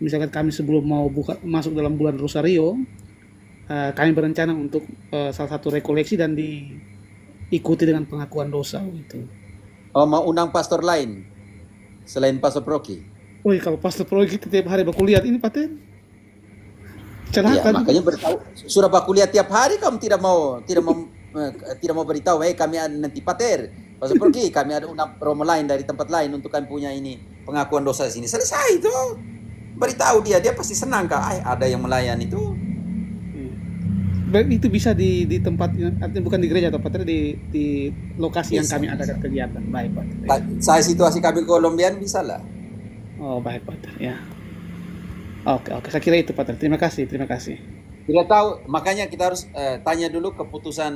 misalkan kami sebelum mau masuk dalam bulan Rosario, kami berencana untuk salah satu rekoleksi dan diikuti dengan pengakuan dosa gitu. oh mau undang pastor lain selain pastor paroki. Woi, kalau pastor paroki tiap hari berkuliah ini, Pater, Ya, celaka. makanya beritahu. Sudah bakuliah tiap hari, kamu tidak mau beritahu, kami ada nanti pater, pastor paroki, kami ada undang romo lain dari tempat lain untuk kami punya ini pengakuan dosa di sini. Selesai itu. Beritahu dia pasti senang kak. Ada yang melayani itu. itu bisa di tempat, artinya bukan di gereja atau Pater, di lokasi yang Bisa, kami adakan kegiatan. Baik Pater. Ya. Saya situasi kami Kolombian bisa lah. Oh baik Pater ya. Oke, saya kira itu Pater. Terima kasih. Tidak tahu, makanya kita harus tanya dulu keputusan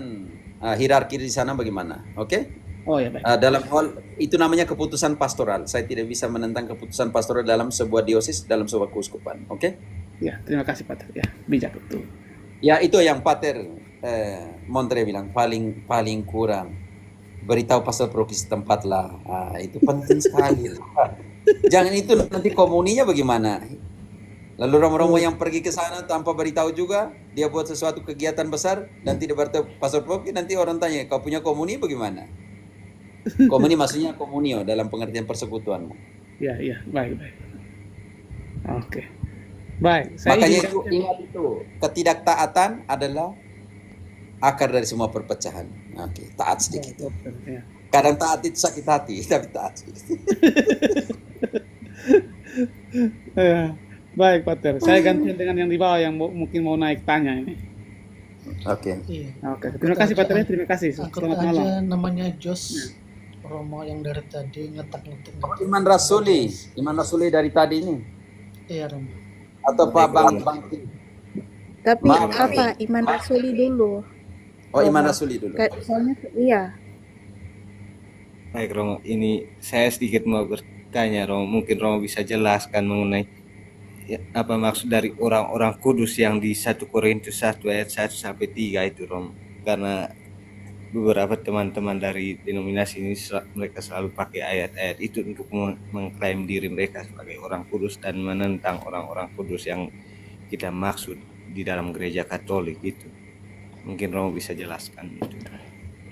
hierarki di sana bagaimana, oke? Oh ya baik. Dalam hal itu namanya keputusan pastoral. Saya tidak bisa menentang keputusan pastoral dalam sebuah diosis, dalam sebuah keuskupan, oke? Ya, terima kasih Pater. Ya, bijak betul. Ya itu yang Pater Montre bilang paling kurang beritahu pastor prokis tempat lah. Itu penting sekali. Jangan itu nanti komuninya bagaimana? Lalu romo-romo yang pergi ke sana tanpa beritahu juga, dia buat sesuatu kegiatan besar dan tidak beritahu pastor prokis, nanti orang tanya, kau punya komuni bagaimana? Komuni maksudnya komunio dalam pengertian persekutuanmu. Ya, baik. Oke. Baik, saya Makanya izinkan- itu ingat itu, ketidaktaatan adalah akar dari semua perpecahan. Oke, taat sedikit. Ya. Kadang taat itu sakit hati, tapi taat sedikit. Ya. Baik Pater, saya gantian dengan yang di bawah yang mungkin mau naik tanya ini. Oke. Iya. Oke, terima kasih Pater, terima kasih. Angkat Selamat aja malam. namanya Jos Romo yang dari tadi ngetak-ngetik. Iman Rasuli dari tadi ini. Iya Romo. Atau Pak Bang. Tapi Maaf. apa Iman Rasuli dulu? Oh, Iman Rasuli dulu. Soalnya iya. Baik Romo, ini saya sedikit mau bertanya Romo, mungkin Romo bisa jelaskan mengenai apa maksud dari orang-orang kudus yang di 1 Korintus 1 ayat 1 sampai 3 itu Romo. Karena beberapa teman-teman dari denominasi ini mereka selalu pakai ayat-ayat itu untuk mengklaim diri mereka sebagai orang kudus dan menentang orang-orang kudus yang kita maksud di dalam gereja Katolik itu. Mungkin Romo bisa jelaskan itu.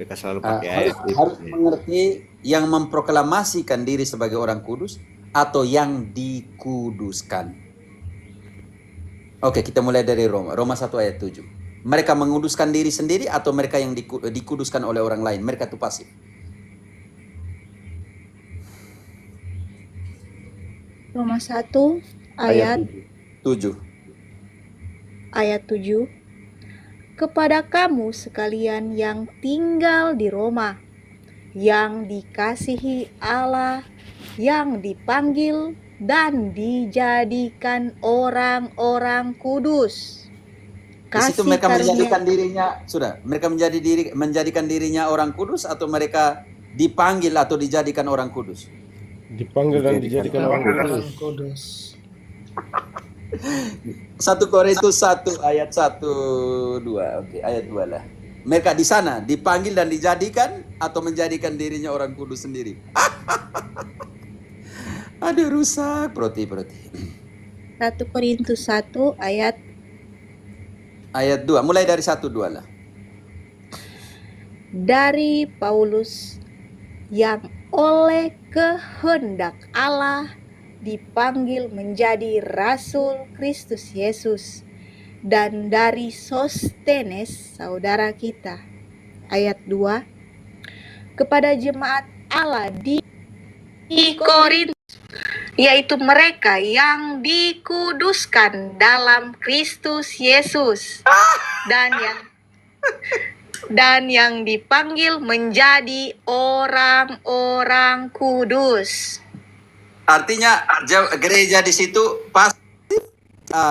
Mereka selalu pakai ayat itu. Harus mengerti yang memproklamasikan diri sebagai orang kudus atau yang dikuduskan. Oke, kita mulai dari Roma 1 ayat 7. Mereka menguduskan diri sendiri atau mereka yang dikuduskan oleh orang lain? Mereka itu pasif. Roma 1 ayat 7. ayat 7. Kepada kamu sekalian yang tinggal di Roma, yang dikasihi Allah, yang dipanggil dan dijadikan orang-orang kudus. Di situ mereka karunia- menjadikan dirinya, mereka menjadikan dirinya orang kudus atau mereka dipanggil atau dijadikan orang kudus? Dipanggil dan dijadikan orang kudus. Orang Kudus. 1 Korintus 1 ayat 1-2. Oke, ayat 2 lah. Mereka di sana dipanggil dan dijadikan atau menjadikan dirinya orang kudus sendiri. Aduh, rusak proti. 1 Korintus 1 ayat Ayat 2, mulai dari 1-2 lah. dari Paulus yang oleh kehendak Allah dipanggil menjadi Rasul Kristus Yesus, dan dari Sostenes saudara kita. Ayat 2, kepada jemaat Allah di Korintus, yaitu mereka yang dikuduskan dalam Kristus Yesus dan yang dipanggil menjadi orang-orang kudus. Artinya gereja di situ pasif,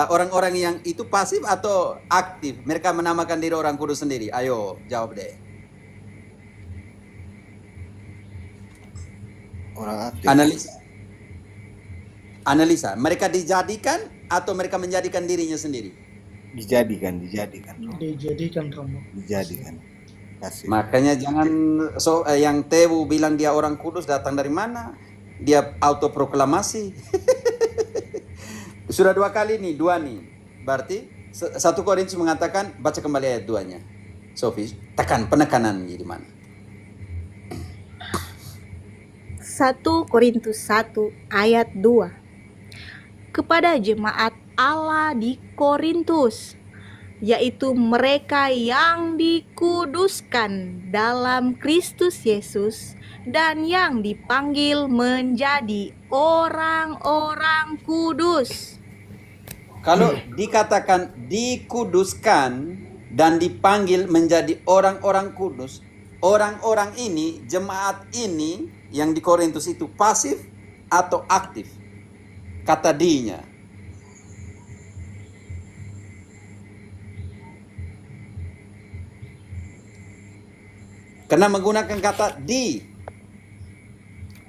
orang-orang yang itu pasif atau aktif? Mereka menamakan diri orang kudus sendiri. Ayo, jawab deh. Orang aktif. Analisa. Mereka dijadikan atau mereka menjadikan dirinya sendiri? Dijadikan Romo. Dijadikan Romo. Dijadikan. Kasih. Makanya jangan yang Tewu bilang dia orang kudus datang dari mana? Dia autoproklamasi. Sudah 2 kali nih, 2 nih. Berarti 1 Korintus mengatakan, baca kembali ayat 2-nya. Sofi, penekanan di mana? 1 Korintus 1 ayat 2. Kepada jemaat Allah di Korintus, yaitu mereka yang dikuduskan dalam Kristus Yesus dan yang dipanggil menjadi orang-orang kudus. Kalau dikatakan dikuduskan dan dipanggil menjadi orang-orang kudus, orang-orang ini, jemaat ini yang di Korintus itu pasif atau aktif? Kata D-nya. Karena menggunakan kata di.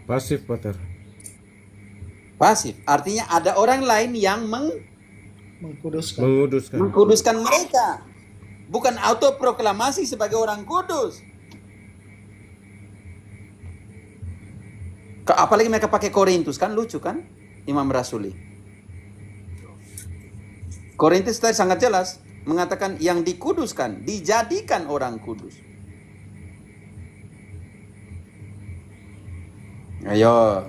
Pasif, Pater. Pasif. Artinya ada orang lain yang Mengkuduskan. Menguduskan. mengkuduskan mereka. Bukan autoproklamasi sebagai orang kudus. Apalagi mereka pakai Korintus, kan lucu kan? Imam Rasuli. Korintus tadi sangat jelas mengatakan yang dikuduskan, dijadikan orang kudus. Ayo,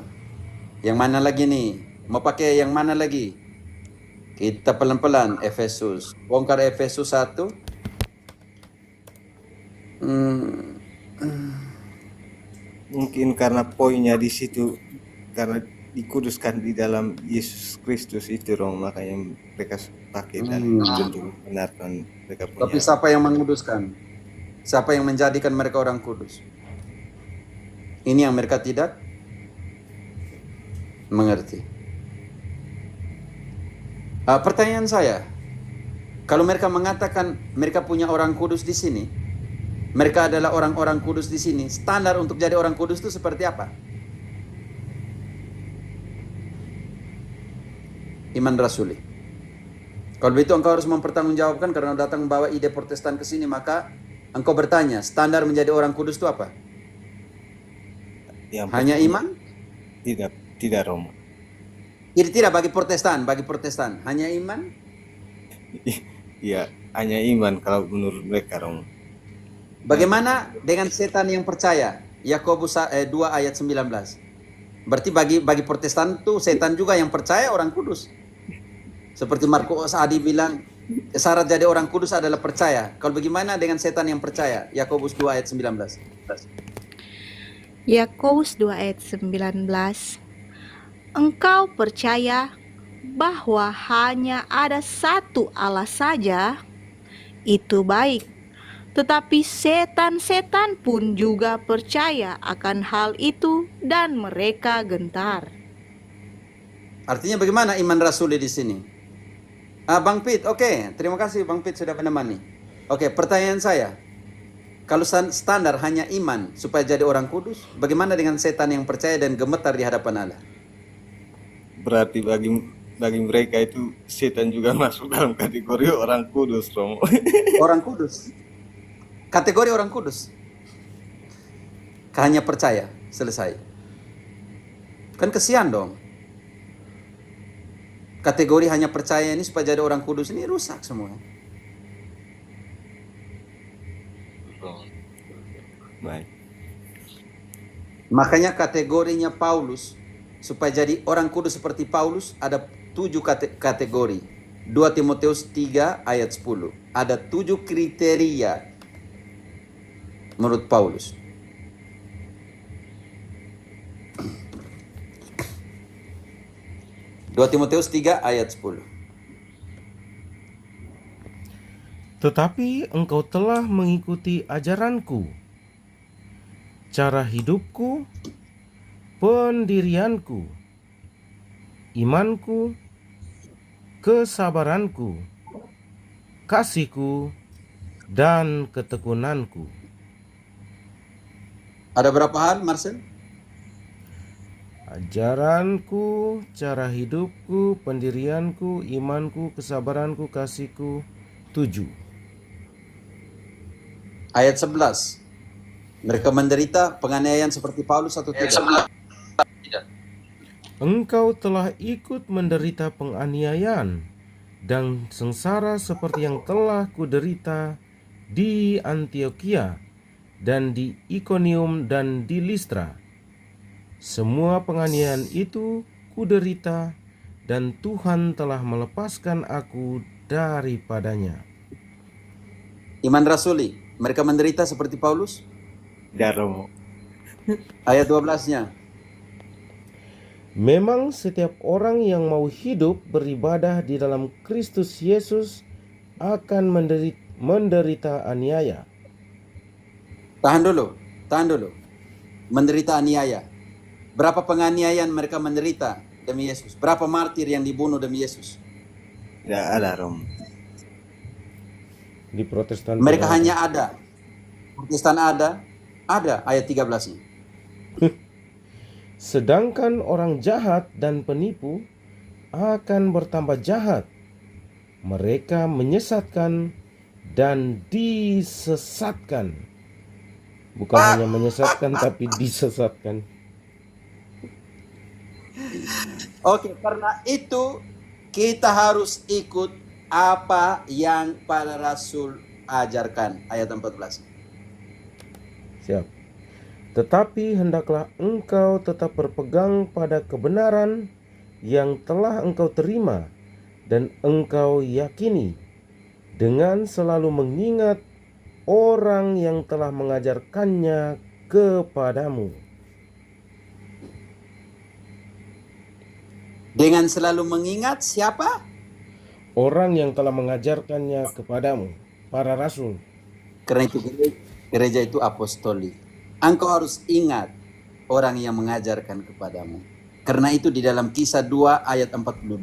yang mana lagi nih? Mau pakai yang mana lagi? Kita pelan-pelan, Efesus. Bongkar Efesus 1. Mungkin karena poinnya di situ, karena dikuduskan di dalam Yesus Kristus itu, Romo, makanya mereka pakai dan untuk benarkan mereka punya. Tapi siapa yang menguduskan? Siapa yang menjadikan mereka orang kudus? Ini yang mereka tidak mengerti. Pertanyaan saya, kalau mereka mengatakan mereka punya orang kudus di sini, mereka adalah orang-orang kudus di sini, standar untuk jadi orang kudus itu seperti apa? Iman Rasuli. Kalau begitu engkau harus mempertanggungjawabkan karena datang membawa ide Protestan ke sini, maka engkau bertanya, standar menjadi orang kudus itu apa? Yang Hanya iman? tidak, Romo. Jadi tidak bagi Protestan, hanya iman? Ya, hanya iman kalau menurut mereka, Romo. Bagaimana dengan setan yang percaya? Yakobus 2 ayat 19. Berarti bagi Protestan itu setan juga yang percaya orang kudus. Seperti Markus Adi bilang, syarat jadi orang kudus adalah percaya. Kalau bagaimana dengan setan yang percaya? Yakobus 2 ayat 19. Yakobus 2 ayat 19. Engkau percaya bahwa hanya ada satu Allah saja, itu baik. Tetapi setan-setan pun juga percaya akan hal itu dan mereka gentar. Artinya bagaimana iman Rasuli di sini? Bang Pit, oke. Terima kasih Bang Pit sudah menemani. Oke, pertanyaan saya. Kalau standar hanya iman supaya jadi orang kudus, bagaimana dengan setan yang percaya dan gemetar di hadapan Allah? Berarti bagi mereka itu setan juga masuk dalam kategori orang kudus, Romo. Orang kudus. Kategori orang kudus. Hanya percaya, selesai. Kan kesian dong. Kategori hanya percaya ini supaya jadi orang kudus ini rusak semua. Baik. Makanya kategorinya Paulus supaya jadi orang kudus seperti Paulus ada 7 kategori. 2 Timotius 3 ayat 10. Ada 7 kriteria menurut Paulus. Dua Timotius 3 ayat 10. Tetapi engkau telah mengikuti ajaranku, cara hidupku, pendirianku, imanku, kesabaranku, kasihku, dan ketekunanku. Ada berapa hal, Marcel? Ajaranku, cara hidupku, pendirianku, imanku, kesabaranku, kasihku. 7. Ayat 11. Mereka menderita penganiayaan seperti Paulus atau tidak? Engkau telah ikut menderita penganiayaan dan sengsara seperti yang telah kuderita di Antiokhia dan di Ikonium dan di Listra. Semua penganiayaan itu kuderita dan Tuhan telah melepaskan aku daripadanya. Iman Rasuli, mereka menderita seperti Paulus? Ya, Romo. Ayat 12-nya. Memang setiap orang yang mau hidup beribadah di dalam Kristus Yesus akan menderita aniaya. Tahan dulu. Menderita aniaya. Berapa penganiayaan mereka menderita demi Yesus? Berapa martir yang dibunuh demi Yesus? Tidak ada Romo. Di Protestan Mereka tidak ada. hanya ada. Protestan ada ayat 13-nya. Sedangkan orang jahat dan penipu akan bertambah jahat. Mereka menyesatkan dan disesatkan. Bukan hanya menyesatkan tapi disesatkan. Oke, karena itu kita harus ikut apa yang para rasul ajarkan. Ayat 14. Siap. Tetapi hendaklah engkau tetap berpegang pada kebenaran yang telah engkau terima dan engkau yakini, dengan selalu mengingat orang yang telah mengajarkannya kepadamu. Dengan selalu mengingat siapa? Orang yang telah mengajarkannya kepadamu, para rasul. Karena itu gereja itu apostolik. Engkau harus ingat orang yang mengajarkan kepadamu. Karena itu di dalam Kisah 2 ayat 42,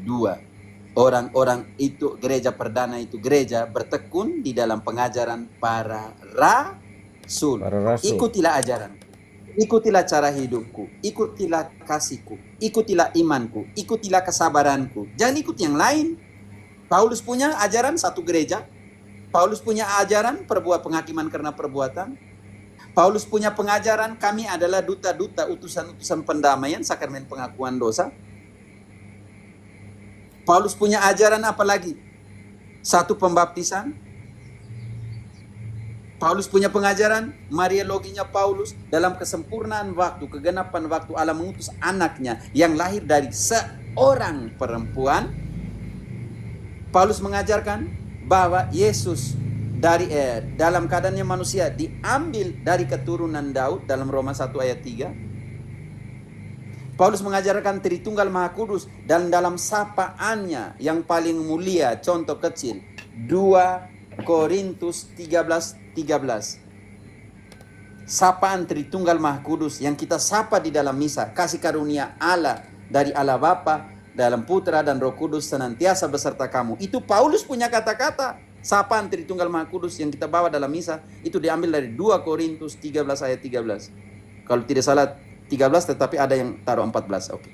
orang-orang itu, gereja perdana itu gereja bertekun di dalam pengajaran para rasul. Para rasul. Ikutilah ajaranku, ikutilah cara hidupku, ikutilah kasihku, ikutilah imanku, ikutilah kesabaranku. Jangan ikut yang lain. Paulus punya ajaran satu gereja. Paulus punya ajaran perbuat penghakiman karena perbuatan. Paulus punya pengajaran kami adalah duta-duta, utusan-utusan pendamaian, sakramen pengakuan dosa. Paulus punya ajaran apa lagi? Satu pembaptisan. Paulus punya pengajaran Mariologinya Paulus dalam kesempurnaan waktu, kegenapan waktu Allah mengutus anaknya yang lahir dari seorang perempuan. Paulus mengajarkan bahwa Yesus dalam keadaannya manusia diambil dari keturunan Daud dalam Roma 1 ayat 3. Paulus mengajarkan Tritunggal Maha Kudus dan dalam sapaannya yang paling mulia, contoh kecil 2 Korintus 13:13. Sapaan Tritunggal Maha Kudus yang kita sapa di dalam misa, kasih karunia Allah dari Allah Bapa dalam Putra dan Roh Kudus senantiasa beserta kamu. Itu Paulus punya kata-kata. Sapaan Tritunggal Maha Kudus yang kita bawa dalam misa itu diambil dari 2 Korintus 13 ayat 13. Kalau tidak salah 13, tetapi ada yang taruh 14. Oke.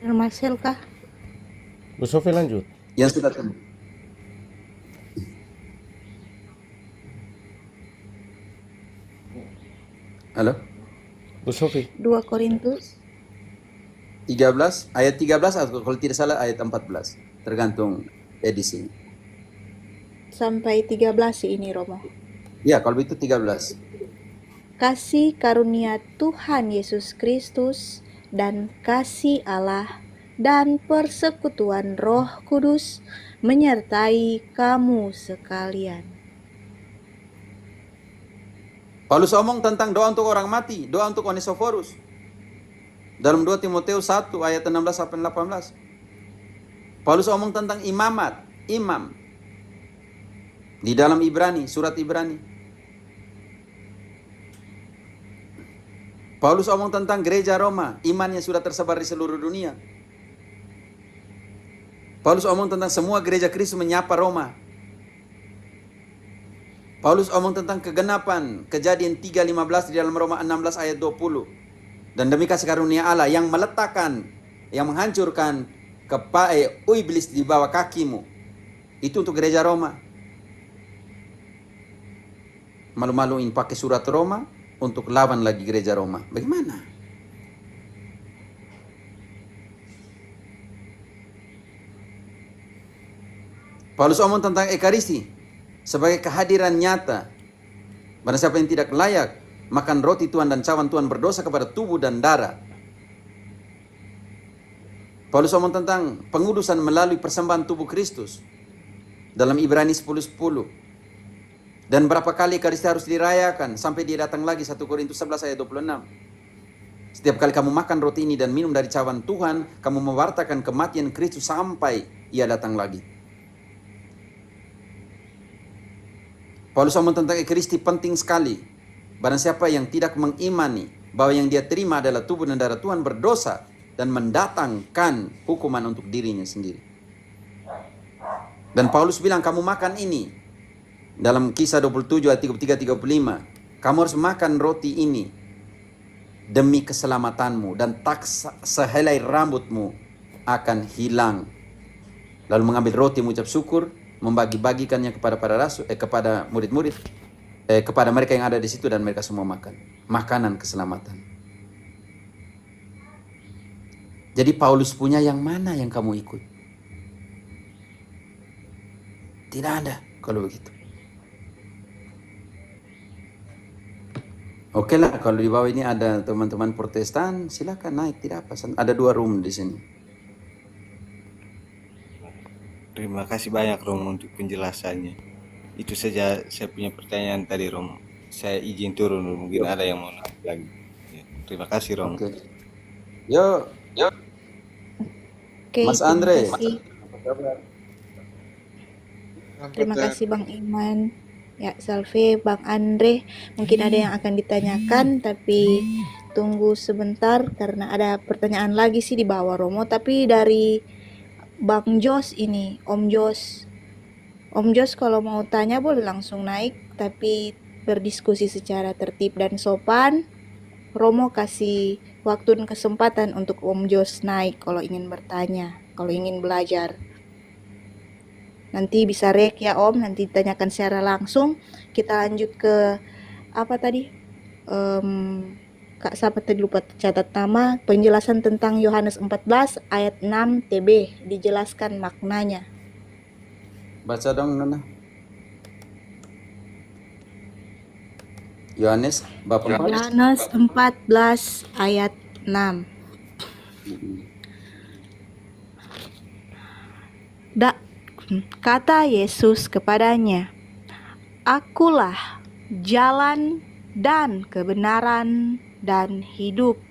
Marcel kah? Bu Sofi lanjut. Yang sudah temu. Halo? Bu Sofi. 2 Korintus 13 ayat 13 atau kalau tidak salah ayat 14. Tergantung edisi. sampai 13 sih ini Romo. Ya, kalau itu 13. Kasih karunia Tuhan Yesus Kristus dan kasih Allah dan persekutuan Roh Kudus menyertai kamu sekalian. Paulus omong tentang doa untuk orang mati, doa untuk Onesiphorus. Dalam 2 Timotius 1 ayat 16 sampai 18. Paulus omong tentang imamat, imam. Di dalam Ibrani, surat Ibrani. Paulus omong tentang gereja Roma, imannya sudah tersebar di seluruh dunia. Paulus omong tentang semua gereja Kristus menyapa Roma. Paulus omong tentang kegenapan Kejadian 3:15 di dalam Roma 16 ayat 20. Dan demi kasih karunia Allah yang meletakkan, yang menghancurkan iblis di bawah kakimu. Itu untuk gereja Roma. Malu-maluin pakai surat Roma untuk lawan lagi gereja Roma. Bagaimana? Paulus omong tentang Ekaristi sebagai kehadiran nyata. Barang siapa yang tidak layak makan roti Tuhan dan cawan Tuhan berdosa kepada tubuh dan darah. Paulus omong tentang pengudusan melalui persembahan tubuh Kristus dalam Ibrani 10:10. Dan berapa kali Ekaristi harus dirayakan sampai dia datang lagi, 1 Korintus 11 ayat 26. Setiap kali kamu makan roti ini dan minum dari cawan Tuhan, kamu mewartakan kematian Kristus sampai ia datang lagi. Paulus ngomong tentang Ekaristi penting sekali. Barang siapa yang tidak mengimani bahwa yang dia terima adalah tubuh dan darah Tuhan berdosa dan mendatangkan hukuman untuk dirinya sendiri. Dan Paulus bilang, kamu makan ini. Dalam Kisah 27 ayat 33-35. Kamu harus makan roti ini demi keselamatanmu dan tak sehelai rambutmu akan hilang. Lalu mengambil roti mengucap syukur, membagi-bagikannya kepada para rasul, kepada murid-murid, kepada mereka yang ada di situ dan mereka semua makan. Makanan keselamatan. Jadi Paulus punya yang mana yang kamu ikut? Tidak ada kalau begitu. Oke lah, kalau di bawah ini ada teman-teman Protestan, silakan naik, tidak apa. Ada 2 room di sini. Terima kasih banyak Romo untuk penjelasannya. Itu saja saya punya pertanyaan tadi Romo. Saya izin turun, mungkin ada yang mau nanya lagi. Ya, terima kasih Romo. Oke. Yo, Oke, Mas terima Andre. kasih. Terima kasih Bang Iman. Ya, Salve, Bang Andre. Mungkin ada yang akan ditanyakan, tapi tunggu sebentar karena ada pertanyaan lagi sih di bawah Romo. Tapi dari Bang Jos ini, Om Jos. Om Jos kalau mau tanya boleh langsung naik, tapi berdiskusi secara tertib dan sopan. Romo kasih waktu dan kesempatan untuk Om Jos naik kalau ingin bertanya, kalau ingin belajar. Nanti bisa rek ya Om, nanti ditanyakan secara langsung. Kita lanjut ke apa tadi? Kak siapa tadi lupa catat nama. Penjelasan tentang Yohanes 14 ayat 6 TB. Dijelaskan maknanya. Baca dong Nana. Yohanes bab 4. Yohanes 14 ayat 6. Kata Yesus kepadanya, Akulah jalan dan kebenaran dan hidup.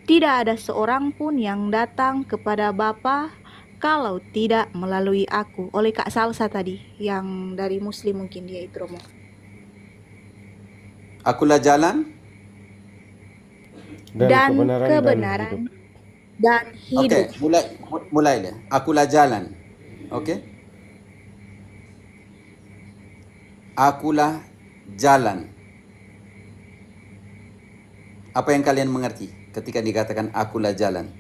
Tidak ada seorang pun yang datang kepada Bapa kalau tidak melalui aku. Oleh Kak Salsa tadi, yang dari Muslim mungkin dia itu Romo. Akulah jalan. Dan kebenaran kebenaran dan hidup. Oke, mulai deh. Akulah jalan. Oke. Akulah jalan. Apa yang kalian mengerti ketika dikatakan akulah jalan?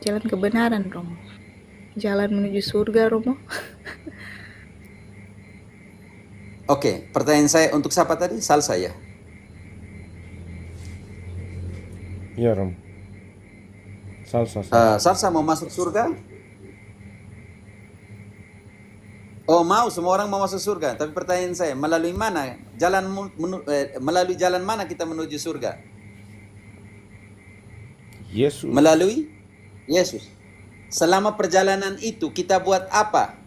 Jalan kebenaran Romo. Jalan menuju surga Romo. Oke, pertanyaan saya untuk siapa tadi? Salsa ya? Iya, Rom. Salsa. Salsa mau masuk surga? Oh mau, semua orang mau masuk surga. Tapi pertanyaan saya, melalui mana? Melalui jalan mana kita menuju surga? Yesus. Melalui Yesus. Selama perjalanan itu kita buat apa?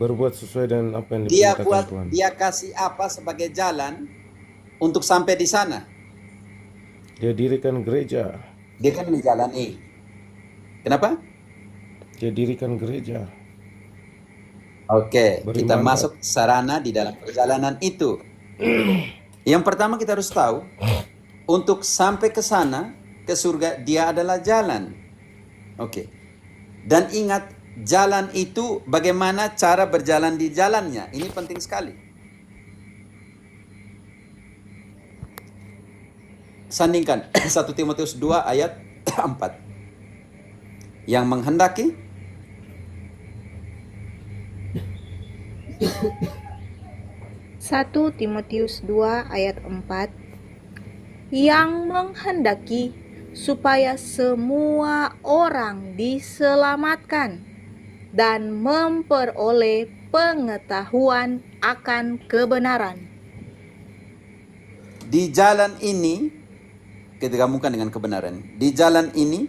Berbuat sesuai dengan apa yang diperintahkan Tuhan. Dia kasih apa sebagai jalan untuk sampai di sana? Dia dirikan gereja. Dia kan menjalani. Kenapa? Dia dirikan gereja. Oke, Beri kita mandat. masuk sarana di dalam perjalanan itu. Yang pertama kita harus tahu, untuk sampai ke sana, ke surga, dia adalah jalan. Oke. Dan ingat, jalan itu bagaimana cara berjalan di jalannya. Ini penting sekali. Sandingkan 1 Timotius 2 ayat 4. Yang menghendaki 1 Timotius 2 ayat 4, yang menghendaki supaya semua orang diselamatkan dan memperoleh pengetahuan akan kebenaran. di jalan ini, kita gabungkan dengan kebenaran. Di jalan ini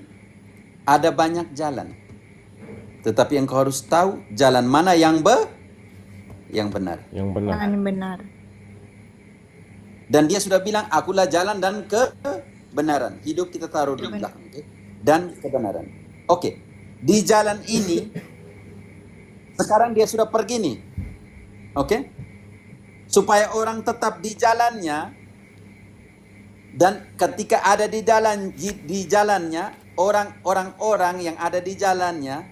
ada banyak jalan. Tetapi yang kau harus tahu jalan mana yang benar. Yang benar. Yang benar. Dan dia sudah bilang, akulah jalan dan kebenaran. Hidup kita taruh di belakang. Okay? Dan kebenaran. Oke. Di jalan ini, sekarang dia sudah pergi nih. Oke? Supaya orang tetap di jalannya, dan ketika ada di jalannya, orang-orang yang ada di jalannya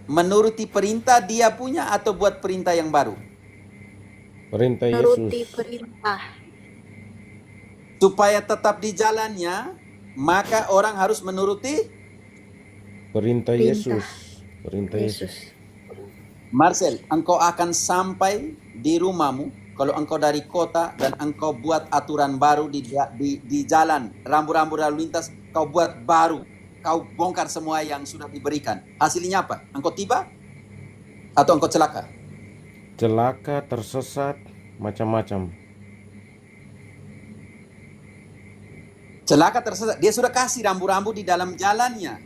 menuruti perintah dia punya atau buat perintah yang baru? Perintah Menuruti Yesus. perintah. Supaya tetap di jalannya, maka orang harus menuruti. Perintah Perintah Yesus. Perintah Yesus. Yesus. Marcel, engkau akan sampai di rumahmu kalau engkau dari kota dan engkau buat aturan baru di jalan, rambu-rambu lalu lintas kau buat baru, kau bongkar semua yang sudah diberikan. Hasilnya apa? Engkau tiba atau engkau celaka? Celaka, tersesat, macam-macam. Celaka, tersesat. Dia sudah kasih rambu-rambu di dalam jalannya.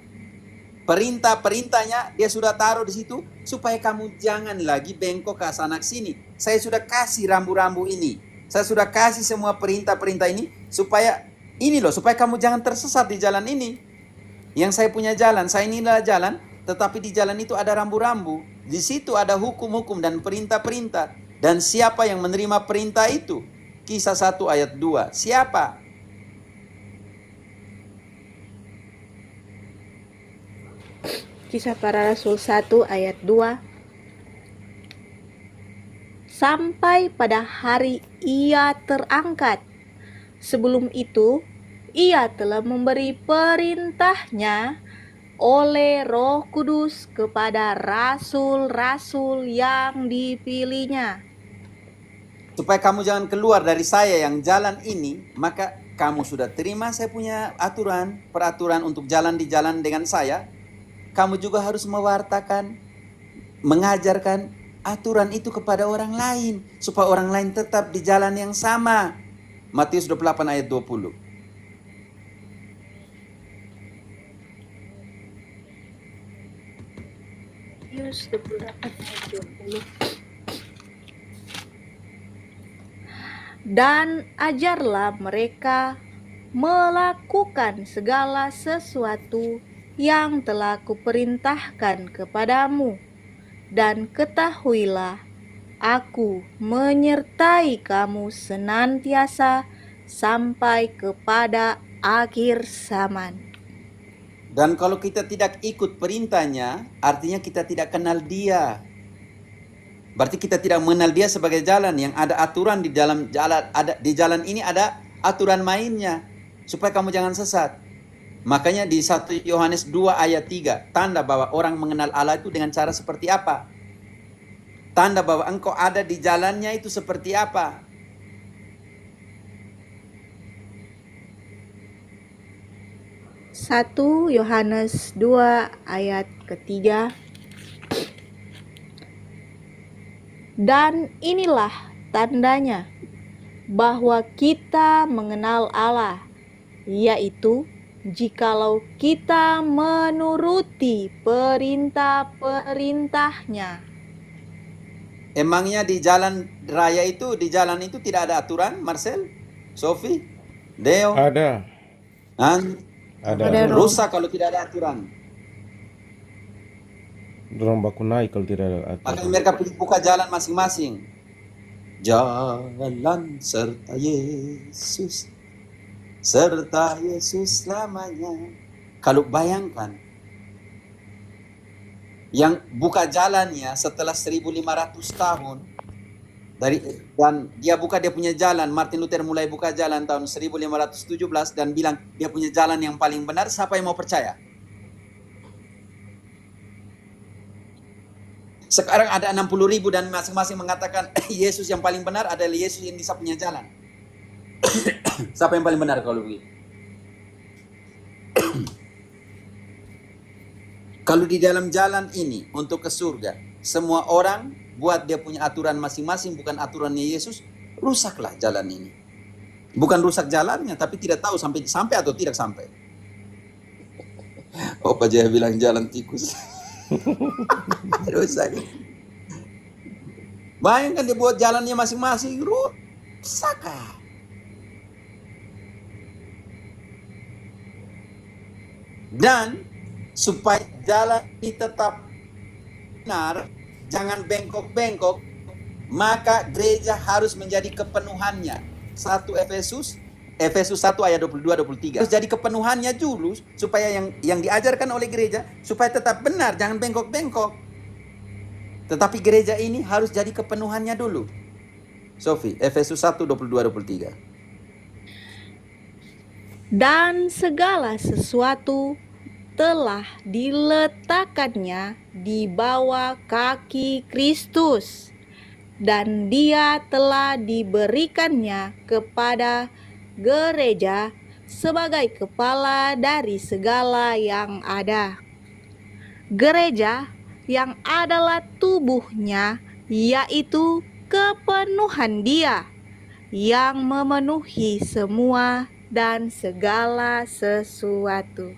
Perintah-perintahnya dia sudah taruh di situ supaya kamu jangan lagi bengkok ke sana sini. Saya sudah kasih rambu-rambu ini. Saya sudah kasih semua perintah-perintah ini supaya kamu jangan tersesat di jalan ini. Yang saya punya jalan, saya inilah jalan, tetapi di jalan itu ada rambu-rambu. Di situ ada hukum-hukum dan perintah-perintah. Dan siapa yang menerima perintah itu? Kisah 1 ayat 2. Siapa? Kisah Para Rasul 1 ayat 2. Sampai pada hari ia terangkat. Sebelum itu, ia telah memberi perintahnya oleh Roh Kudus kepada rasul-rasul yang dipilihnya. Supaya kamu jangan keluar dari saya yang jalan ini, maka kamu sudah terima saya punya peraturan untuk jalan di jalan dengan saya. Kamu juga harus mewartakan, mengajarkan aturan itu kepada orang lain, supaya orang lain tetap di jalan yang sama. Matius 28 ayat 20. Matius 28 ayat 20. Dan ajarlah mereka melakukan segala sesuatu yang telah kuperintahkan kepadamu, dan ketahuilah, aku menyertai kamu senantiasa sampai kepada akhir zaman. Dan kalau kita tidak ikut perintahnya, artinya kita tidak kenal dia. Berarti kita tidak mengenal dia sebagai jalan yang ada aturan di dalam jalan. Di jalan ini ada aturan mainnya supaya kamu jangan sesat. Makanya di 1 Yohanes 2 ayat 3, tanda bahwa orang mengenal Allah itu dengan cara seperti apa? Tanda bahwa engkau ada di jalannya itu seperti apa? Satu Yohanes 2 ayat ketiga. Dan inilah tandanya bahwa kita mengenal Allah, yaitu jikalau kita menuruti perintah-perintahnya. Emangnya di jalan raya itu, di jalan itu tidak ada aturan, Marcel? Sophie? Deo? Ada. Ada. Rusak kalau tidak ada aturan. Dorong baku naik kalau tidak ada Maka aturan. mereka buka jalan masing-masing. Jalan serta Yesus, serta Yesus selamanya. Kalau bayangkan, yang buka jalannya setelah 1500 tahun, dan dia buka dia punya jalan, Martin Luther mulai buka jalan tahun 1517 dan bilang dia punya jalan yang paling benar, siapa yang mau percaya? Sekarang ada 60.000 dan masing-masing mengatakan Yesus yang paling benar adalah Yesus yang bisa punya jalan. Siapa yang paling benar kalau begitu? Kalau di dalam jalan ini untuk ke surga, semua orang buat dia punya aturan masing-masing, bukan aturannya Yesus, rusaklah jalan ini. Bukan rusak jalannya, tapi tidak tahu sampai atau tidak sampai. Opa Jaya bilang jalan tikus. Rusak. Bayangkan dia buat jalannya masing-masing, Saka. Dan supaya jalan ini tetap benar, jangan bengkok-bengkok, maka gereja harus menjadi kepenuhannya. 1 Efesus 1 ayat 22-23. Harus jadi kepenuhannya dulu supaya yang diajarkan oleh gereja supaya tetap benar, jangan bengkok-bengkok. Tetapi gereja ini harus jadi kepenuhannya dulu. Sofi, Efesus 1 22-23. Dan segala sesuatu telah diletakkannya di bawah kaki Kristus, dan Dia telah diberikannya kepada gereja sebagai kepala dari segala yang ada. Gereja yang adalah tubuhnya, yaitu kepenuhan Dia yang memenuhi semua dan segala sesuatu.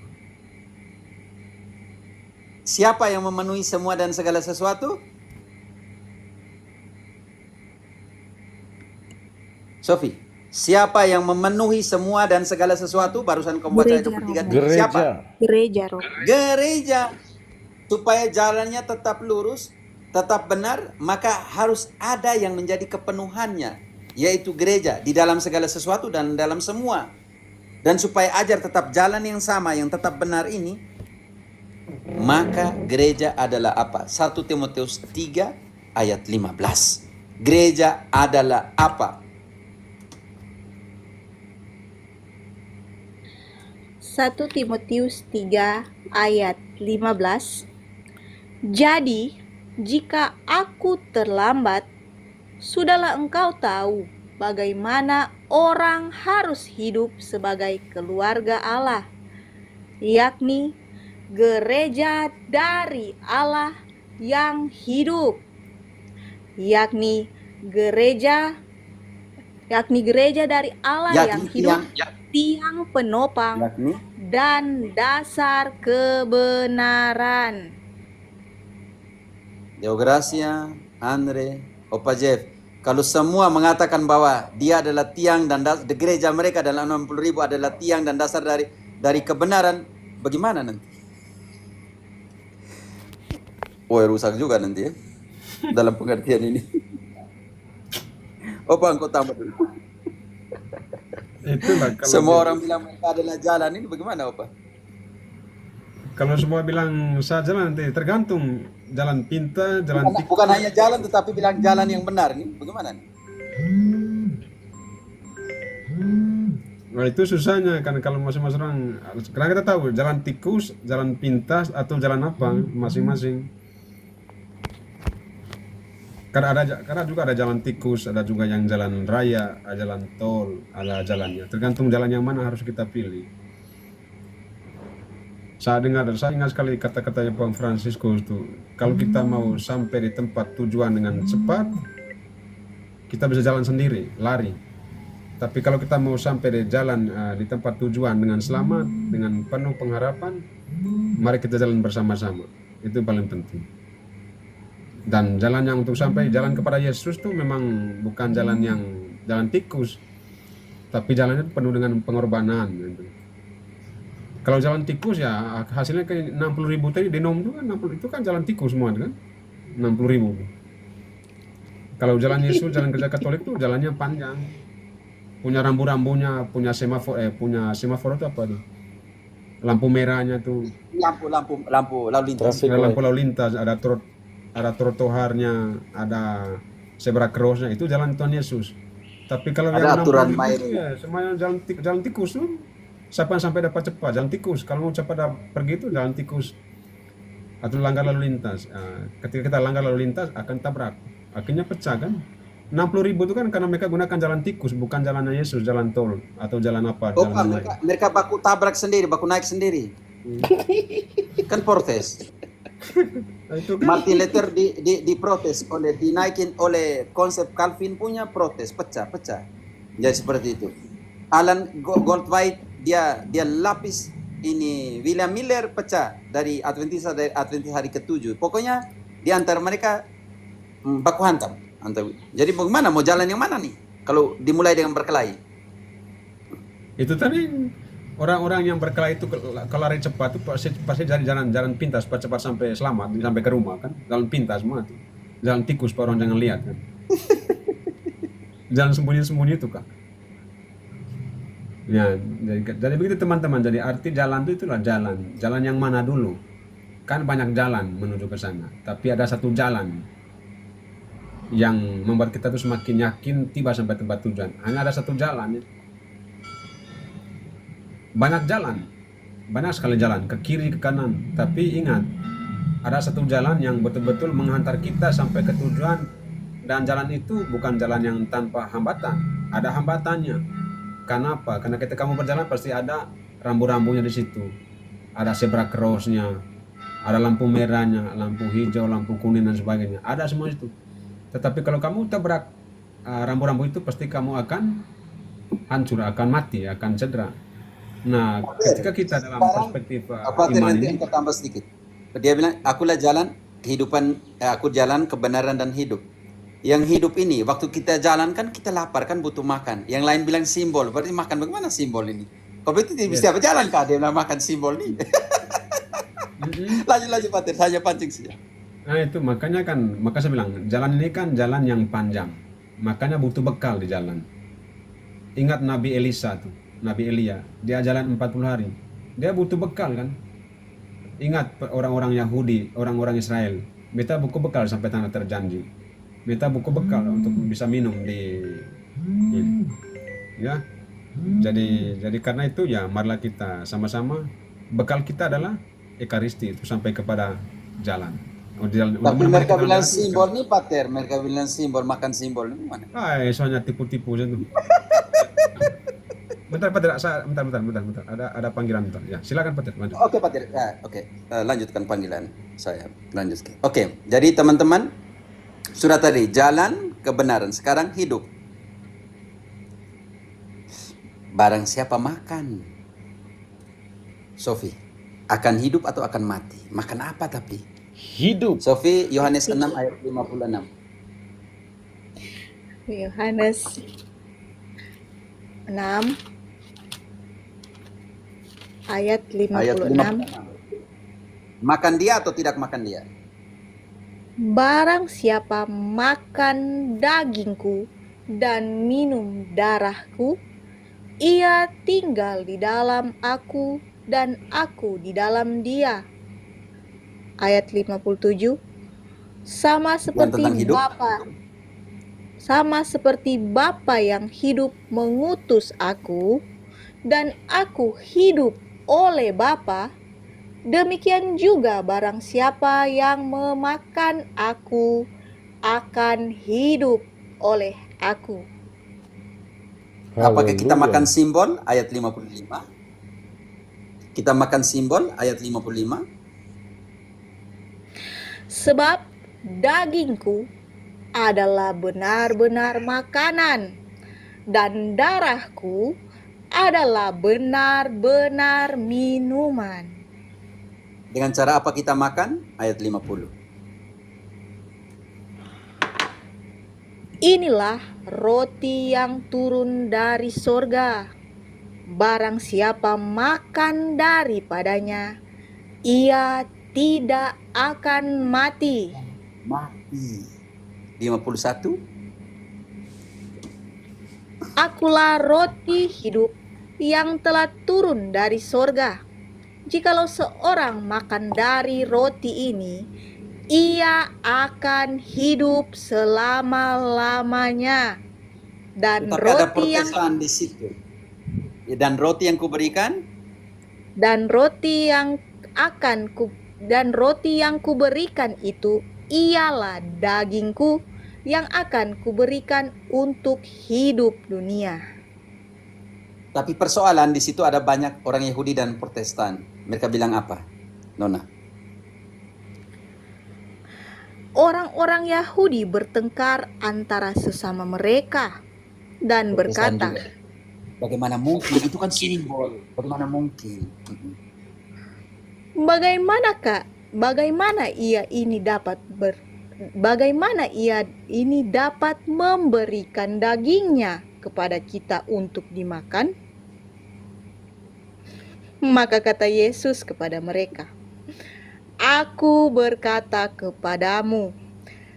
Siapa yang memenuhi semua dan segala sesuatu? Sofi, siapa yang memenuhi semua dan segala sesuatu? Barusan kamu baca ayat 23. Gereja. Siapa? Gereja, Romo. Gereja. Supaya jalannya tetap lurus, tetap benar, maka harus ada yang menjadi kepenuhannya, yaitu gereja di dalam segala sesuatu dan dalam semua. Dan supaya ajar tetap jalan yang sama, yang tetap benar ini, maka gereja adalah apa? 1 Timotius 3 ayat 15. Gereja adalah apa? 1 Timotius 3 ayat 15. Jadi, jika aku terlambat, sudahlah engkau tahu bagaimana orang harus hidup sebagai keluarga Allah, yakni gereja dari Allah yang hidup, yakni gereja dari Allah yang hidup, tiang penopang dan dasar kebenaran. Deogracia, Andre, Opa Jeff, kalau semua mengatakan bahwa dia adalah tiang dan gereja mereka dalam 60.000 adalah tiang dan dasar dari kebenaran, bagaimana nanti? Woi, rusak juga nanti ya dalam pengertian ini. Opa, engkau tambah dulu. Itulah kalau Semua orang bilang mereka adalah jalan, ini bagaimana Opa? kalau semua bilang saya jalan, nanti tergantung jalan pinta, jalan tikus. Bukan hanya jalan tetapi bilang jalan yang benar, ini bagaimana nih? Nah itu susahnya kan kalau masing-masing orang, karena kita tahu jalan tikus, jalan pintas atau jalan apa masing-masing. Karena juga ada jalan tikus, ada juga yang jalan raya, ada jalan tol, ada jalannya. Tergantung jalan yang mana harus kita pilih. Saya ingat sekali kata-katanya Bang Franciscus itu, kalau kita mau sampai di tempat tujuan dengan cepat, kita bisa jalan sendiri, lari. Tapi kalau kita mau sampai di jalan di tempat tujuan dengan selamat, dengan penuh pengharapan, mari kita jalan bersama-sama. Itu paling penting. Dan jalan yang untuk sampai jalan kepada Yesus itu memang bukan jalan tikus, tapi jalannya penuh dengan pengorbanan. Gitu. Kalau jalan tikus ya hasilnya kayak 60.000 tadi denom itu kan 60, itu kan jalan tikus semua kan 60.000. Kalau jalan Yesus, jalan gereja Katolik itu jalannya panjang, punya rambu-rambunya, punya semafor itu apa tuh? Lampu merahnya tuh. Lampu lalu lintas. Lampu lalu lintas, ada trotoarnya, ada zebra crossnya, itu jalan Tuhan Yesus. Tapi kalau ada yang aturan 60.000 main. itu ya semuanya jalan tikus tuh. Siapa yang sampai dapat cepat? Jalan tikus. Kalau mau cepat pergi itu jalan tikus atau langgar lalu lintas. Ketika kita langgar lalu lintas akan tabrak, akhirnya pecah kan. 60.000 itu kan karena mereka gunakan jalan tikus, bukan jalannya Yesus, jalan tol atau jalan apa? Jalan mereka baku tabrak sendiri, baku naik sendiri. Kan protes. Nah, itu kan. Martin Luther diprotes dinaikin oleh konsep Calvin punya, protes, pecah. Jadi seperti itu. Alan Goldwhite dia lapis ini, William Miller pecah dari Adventis hari ke-7. Pokoknya di antara mereka baku hantam. Jadi bagaimana mau jalan yang mana nih? Kalau dimulai dengan berkelahi. Itu tadi orang-orang yang berkelahi itu kalau lari cepat itu pasti cari jalan pintas cepat sampai selamat sampai ke rumah kan. Jalan pintas semua tuh. Jalan tikus supaya orang jangan lihat kan. Jalan sembunyi-sembunyi itu kan. Ya, jadi begitu teman-teman. Jadi arti jalan itu itulah jalan. Jalan yang mana dulu? Kan banyak jalan menuju ke sana. Tapi ada satu jalan yang membuat kita tuh semakin yakin tiba sampai tempat tujuan. Hanya ada satu jalan. Banyak jalan, banyak sekali jalan ke kiri ke kanan. Tapi ingat, ada satu jalan yang betul-betul menghantar kita sampai ke tujuan. Dan jalan itu bukan jalan yang tanpa hambatan. Ada hambatannya. Kenapa? Karena ketika kamu berjalan pasti ada rambu-rambunya di situ. Ada zebra crossnya, ada lampu merahnya, lampu hijau, lampu kuning dan sebagainya. Ada semua itu. Tetapi kalau kamu tabrak rambu-rambu itu pasti kamu akan hancur, akan mati, akan cedera. Nah, ketika kita dalam perspektif iman nanti ini, engkau tambah sedikit. Dia bilang, akulah jalan kehidupan, aku jalan kebenaran dan hidup. Yang hidup ini, waktu kita jalan kan kita lapar kan butuh makan. Yang lain bilang simbol, berarti makan bagaimana simbol ini? Kau berarti bisa berjalan kah dia bilang makan simbol ini? Lanjut Pater, saya pancing sih. nah itu makanya kan, maka saya bilang jalan ini kan jalan yang panjang. Makanya butuh bekal di jalan. Ingat Nabi Elisa tuh, Nabi Elia, dia jalan 40 hari. Dia butuh bekal kan. Ingat orang-orang Yahudi, orang-orang Israel, minta buku bekal sampai tanah terjanji. Minta buku bekal untuk bisa minum di ya. Jadi karena itu ya marilah kita sama-sama, bekal kita adalah Ekaristi itu sampai kepada jalan. Tapi mereka bilang simbol nih Pater, mereka bilang simbol, makan simbol ini mana? Soalnya tipu-tipu aja tuh. Bentar, ada panggilan bentar. Ya, silakan Pater. Oke Pater, lanjutkan panggilan saya. Lanjutkan. Oke, jadi teman-teman, sudah tadi jalan kebenaran, sekarang hidup. Barang siapa makan, Sofi, akan hidup atau akan mati? Makan apa tapi? Hidup. Sofi, Yohanes 6 ayat 56. Yohanes 6 ayat 56. Makan dia atau tidak makan dia? Barang siapa makan dagingku dan minum darahku, ia tinggal di dalam aku dan aku di dalam dia. Ayat 57. Sama seperti Bapa yang hidup mengutus aku dan aku hidup oleh Bapa, demikian juga barang siapa yang memakan aku akan hidup oleh aku. Apakah kita makan simbol ayat 55? Kita makan simbol ayat 55? Sebab dagingku adalah benar-benar makanan dan darahku adalah benar-benar minuman. Dengan cara apa kita makan? Ayat 50. Inilah roti yang turun dari sorga. Barang siapa makan daripadanya, ia tidak akan mati. Mati. 51. Akulah roti hidup yang telah turun dari sorga. Jikalau seorang makan dari roti ini, ia akan hidup selama-lamanya. Dan Tapi ada roti yang protestan di situ. Dan roti yang kuberikan? dan roti yang kuberikan itu ialah dagingku yang akan kuberikan untuk hidup dunia. Tapi persoalan di situ ada banyak orang Yahudi dan Protestan. Mereka bilang apa, Nona? Orang-orang Yahudi bertengkar antara sesama mereka dan Protestan berkata, juga. Bagaimana mungkin? Itu kan simbol. Bagaimana mungkin? Bagaimana ia ini dapat bagaimana ia ini dapat memberikan dagingnya kepada kita untuk dimakan? Maka kata Yesus kepada mereka, Aku berkata kepadamu,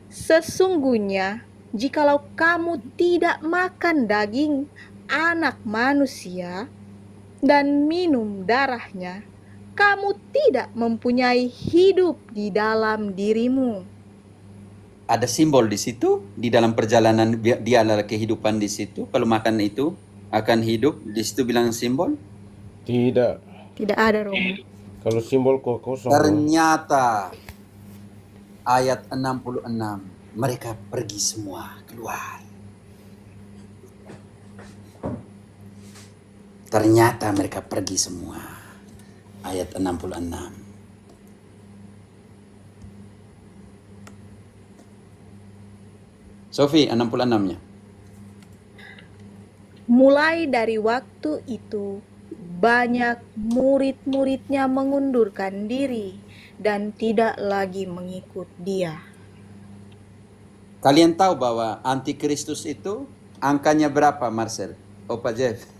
sesungguhnya jikalau kamu tidak makan daging anak manusia dan minum darahnya, kamu tidak mempunyai hidup di dalam dirimu. Ada simbol di situ, di dalam perjalanan dia adalah kehidupan di situ. Kalau makan itu akan hidup, di situ bilang simbol. Tidak. Tidak ada, Romo. Kalau simbol kosong. Ternyata ayat 66, mereka pergi semua keluar. Ternyata mereka pergi semua. Ayat 66. Sofi, 66-nya. Mulai dari waktu itu, banyak murid-muridnya mengundurkan diri dan tidak lagi mengikut dia. Kalian tahu bahwa antikristus itu angkanya berapa, Marcel? Opa Jeff?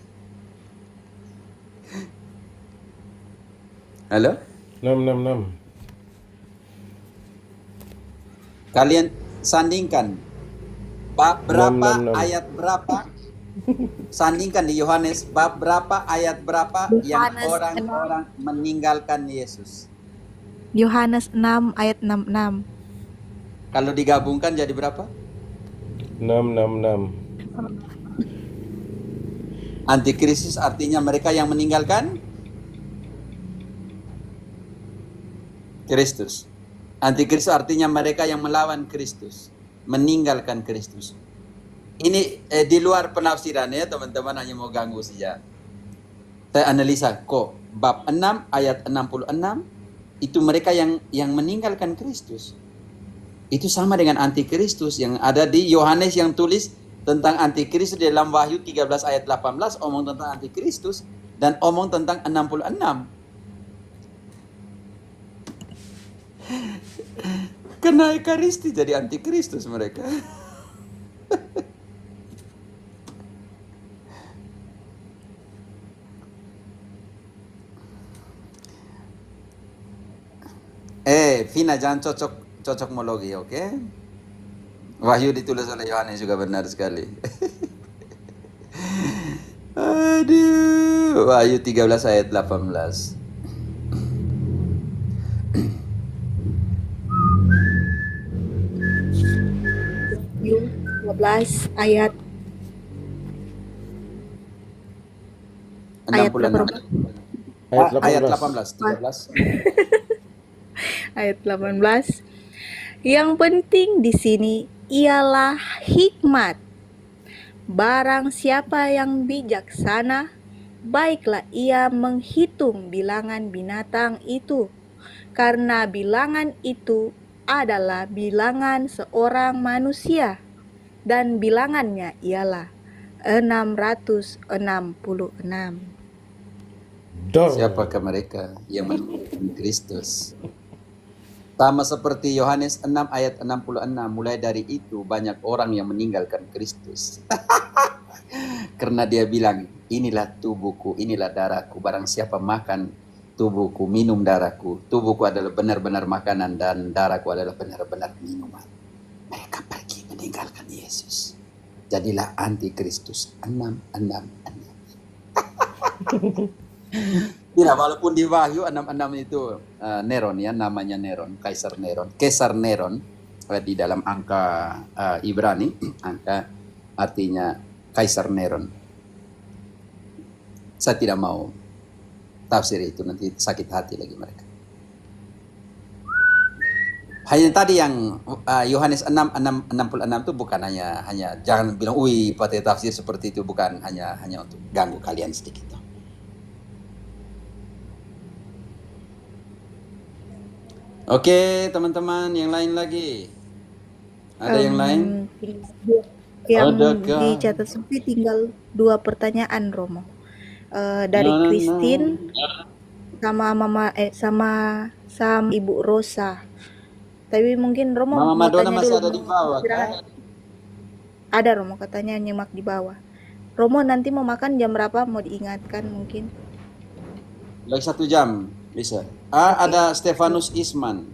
Halo? 666. Kalian sandingkan bab berapa, 666. ayat berapa? Sandingkan di Yohanes bab berapa, ayat berapa yang Yohanes orang-orang meninggalkan Yesus. Yohanes 6 ayat 66. Kalau digabungkan jadi berapa? 666. Antikristus artinya mereka yang meninggalkan Kristus. Antikristus artinya mereka yang melawan Kristus, meninggalkan Kristus. Ini di luar penafsiran ya teman-teman, hanya mau ganggu saja. Saya analisa kok bab 6 ayat 66 itu mereka yang meninggalkan Kristus. Itu sama dengan antikristus yang ada di Yohanes yang tulis tentang antikristus di dalam Wahyu 13 ayat 18 omong tentang antikristus dan omong tentang 66. Kena ekaristi jadi antikristus mereka. Vina jangan cocokmologi, oke? Wahyu ditulis oleh Yohanes juga benar sekali. Aduh, Wahyu 13 ayat 18. Wahyu 12 ayat 66. Ayat 18, 13. ayat 18. Yang penting di sini ialah hikmat. Barang siapa yang bijaksana, baiklah ia menghitung bilangan binatang itu, karena bilangan itu adalah bilangan seorang manusia, dan bilangannya ialah 666. Siapakah mereka yang meninggalkan Kristus? Sama seperti Yohanes 6 ayat 66, mulai dari itu banyak orang yang meninggalkan Kristus. Karena dia bilang, inilah tubuhku, inilah darahku, barang siapa makan tubuhku, minum darahku, tubuhku adalah benar-benar makanan dan darahku adalah benar-benar minuman. Mereka pergi meninggalkan Yesus. Jadilah antikristus. 666. Tidak, walaupun di Wahyu 66 itu Neron ya, namanya Neron, Kaisar Neron. Kaisar Neron di dalam angka Ibrani, angka artinya Kaisar Neron. Saya tidak mau tafsir itu, nanti sakit hati lagi mereka. Hanya tadi yang Yohanes 6:66 itu bukan hanya jangan bilang, pakai tafsir seperti itu, bukan hanya untuk ganggu kalian sedikit. Oke, teman-teman, yang lain lagi? Ada yang lain? Yang Adakah? dicatat Sofi tinggal 2 pertanyaan, Romo. Dari Christine sama Ibu Rosa. Tapi mungkin Romo Mama mau Madonna tanya masih dulu. ada di bawah Istirahat. kan? Ada Romo katanya nyimak di bawah. Romo nanti mau makan jam berapa? Mau diingatkan mungkin. Lagi 1 jam bisa. Ada Stefanus Isman.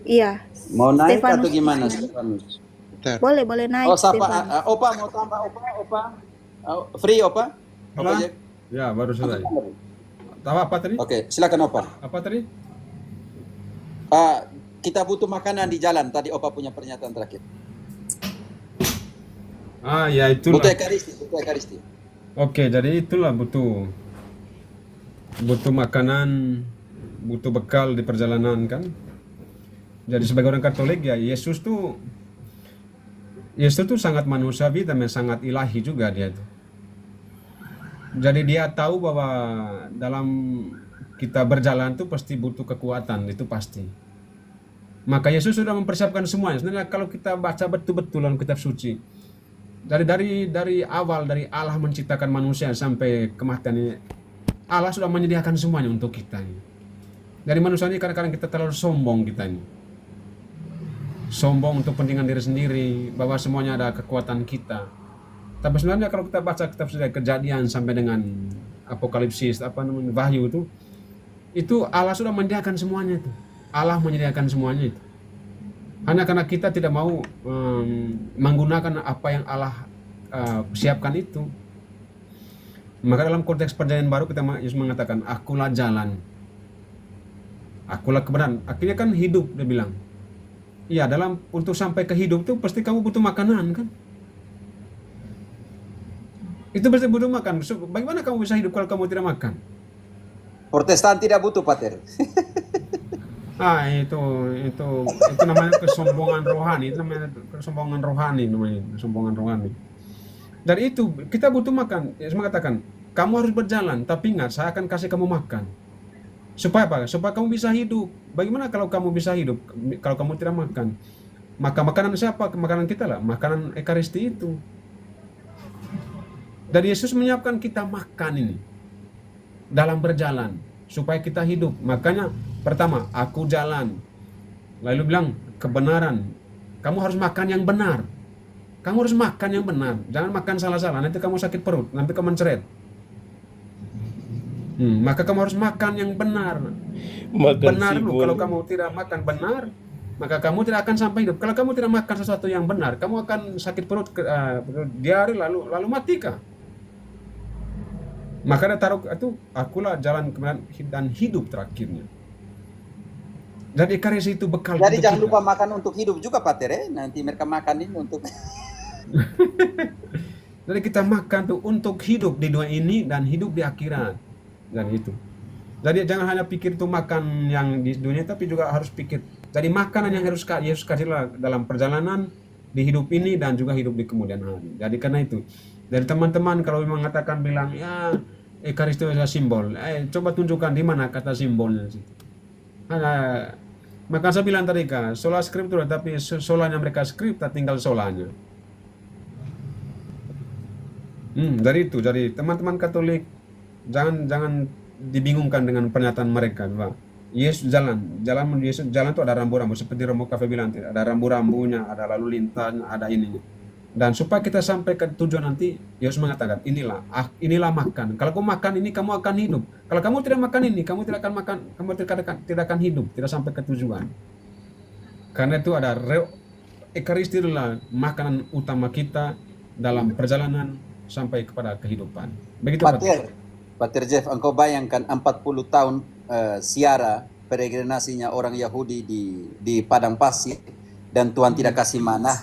Iya. Mau naik Stefanus atau gimana Isman. Stefanus? Boleh naik Oh, sapa Stefanus. Opa mau tambah Opa. Free Opa? Opa Halo? Jack? Ya, baru selesai. Tahu apa tadi? Oke, silakan Opa. Apa tadi? Kita butuh makanan di jalan. Tadi Opa punya pernyataan terakhir. Ya itulah. Butuh ekaristi. Oke, jadi itulah butuh makanan, butuh bekal di perjalanan kan. Jadi sebagai orang Katolik ya Yesus tuh sangat manusiawi dan sangat ilahi juga dia tuh. Jadi dia tahu bahwa dalam kita berjalan tuh pasti butuh kekuatan, itu pasti. Maka Yesus sudah mempersiapkan semuanya. Sebenarnya kalau kita baca betul-betul dalam kitab suci, dari awal dari Allah menciptakan manusia sampai kematian ini, Allah sudah menyediakan semuanya untuk kita ini. Dari manusia ini kadang-kadang kita terlalu sombong kita ini. Sombong untuk kepentingan diri sendiri, bahwa semuanya ada kekuatan kita. Tapi sebenarnya kalau kita baca kitab suci Kejadian sampai dengan Apokalipsis, Wahyu itu Allah sudah menyediakan semuanya itu. Allah menyediakan semuanya itu. Hanya karena kita tidak mau menggunakan apa yang Allah siapkan itu. Maka dalam konteks perjanjian baru Yesus mengatakan, akulah jalan, akulah kebenaran. Akhirnya kan hidup, dia bilang. Iya, untuk sampai ke hidup itu pasti kamu butuh makanan kan? Itu pasti butuh makan. Bagaimana kamu bisa hidup kalau kamu tidak makan? Protestan tidak butuh, Pater. Itu namanya kesombongan rohani. Itu namanya kesombongan rohani. Dari itu kita butuh makan. Yesus mengatakan, kamu harus berjalan, tapi ingat, saya akan kasih kamu makan. Supaya apa? Supaya kamu bisa hidup. Bagaimana kalau kamu bisa hidup kalau kamu tidak makan? Maka makanan siapa? Makanan kita lah, makanan ekaristi itu. Dan Yesus menyiapkan kita makan ini dalam berjalan supaya kita hidup. Makanya pertama, aku jalan. Lalu bilang kebenaran. Kamu harus makan yang benar. Kamu harus makan yang benar. Jangan makan salah-salah. Nanti kamu sakit perut. Nanti kamu menceret. Maka kamu harus makan yang benar. Benar dulu. Kalau kamu tidak makan benar, maka kamu tidak akan sampai hidup. Kalau kamu tidak makan sesuatu yang benar, kamu akan sakit perut, diare, lalu mati kah? Maka dia taruh itu, akulah jalan kebenaran dan hidup terakhirnya. Jadi ekaristi itu bekal. Jadi jangan lupa makan untuk hidup juga, Pater. Nanti mereka makan ini untuk. Jadi kita makan tuh untuk hidup di dunia ini dan hidup di akhirat. Dan itu. Jadi jangan hanya pikir itu makan yang di dunia, tapi juga harus pikir. Jadi makanan yang harus Yesus kasihlah dalam perjalanan di hidup ini dan juga hidup di kemudian hari. Jadi karena itu, dari teman-teman kalau mengatakan bilang ya ekaristi adalah simbol, coba tunjukkan di mana kata simbolnya. Maka saya bilang tadi kan, sola scriptura, tapi solanya mereka scripta tinggal solanya. Dari itu, jadi teman-teman Katolik jangan dibingungkan dengan pernyataan mereka, bahwa Yesus jalan Yesus jalan itu ada rambu-rambu, seperti Romo Cafe bilang, ada rambu-rambunya, ada lalu lintasnya, ada ininya. Dan supaya kita sampai ke tujuan nanti, Yesus mengatakan, inilah makan. Kalau kamu makan ini, kamu akan hidup. Kalau kamu tidak makan ini, kamu tidak akan makan, kamu tidak akan hidup, tidak sampai ke tujuan. Karena itu ada ekaristi adalah makanan utama kita dalam perjalanan sampai kepada kehidupan. Begitu, Pater Jeff, engkau bayangkan 40 tahun siara peregrinasinya orang Yahudi di padang pasir, dan Tuhan tidak kasih mana,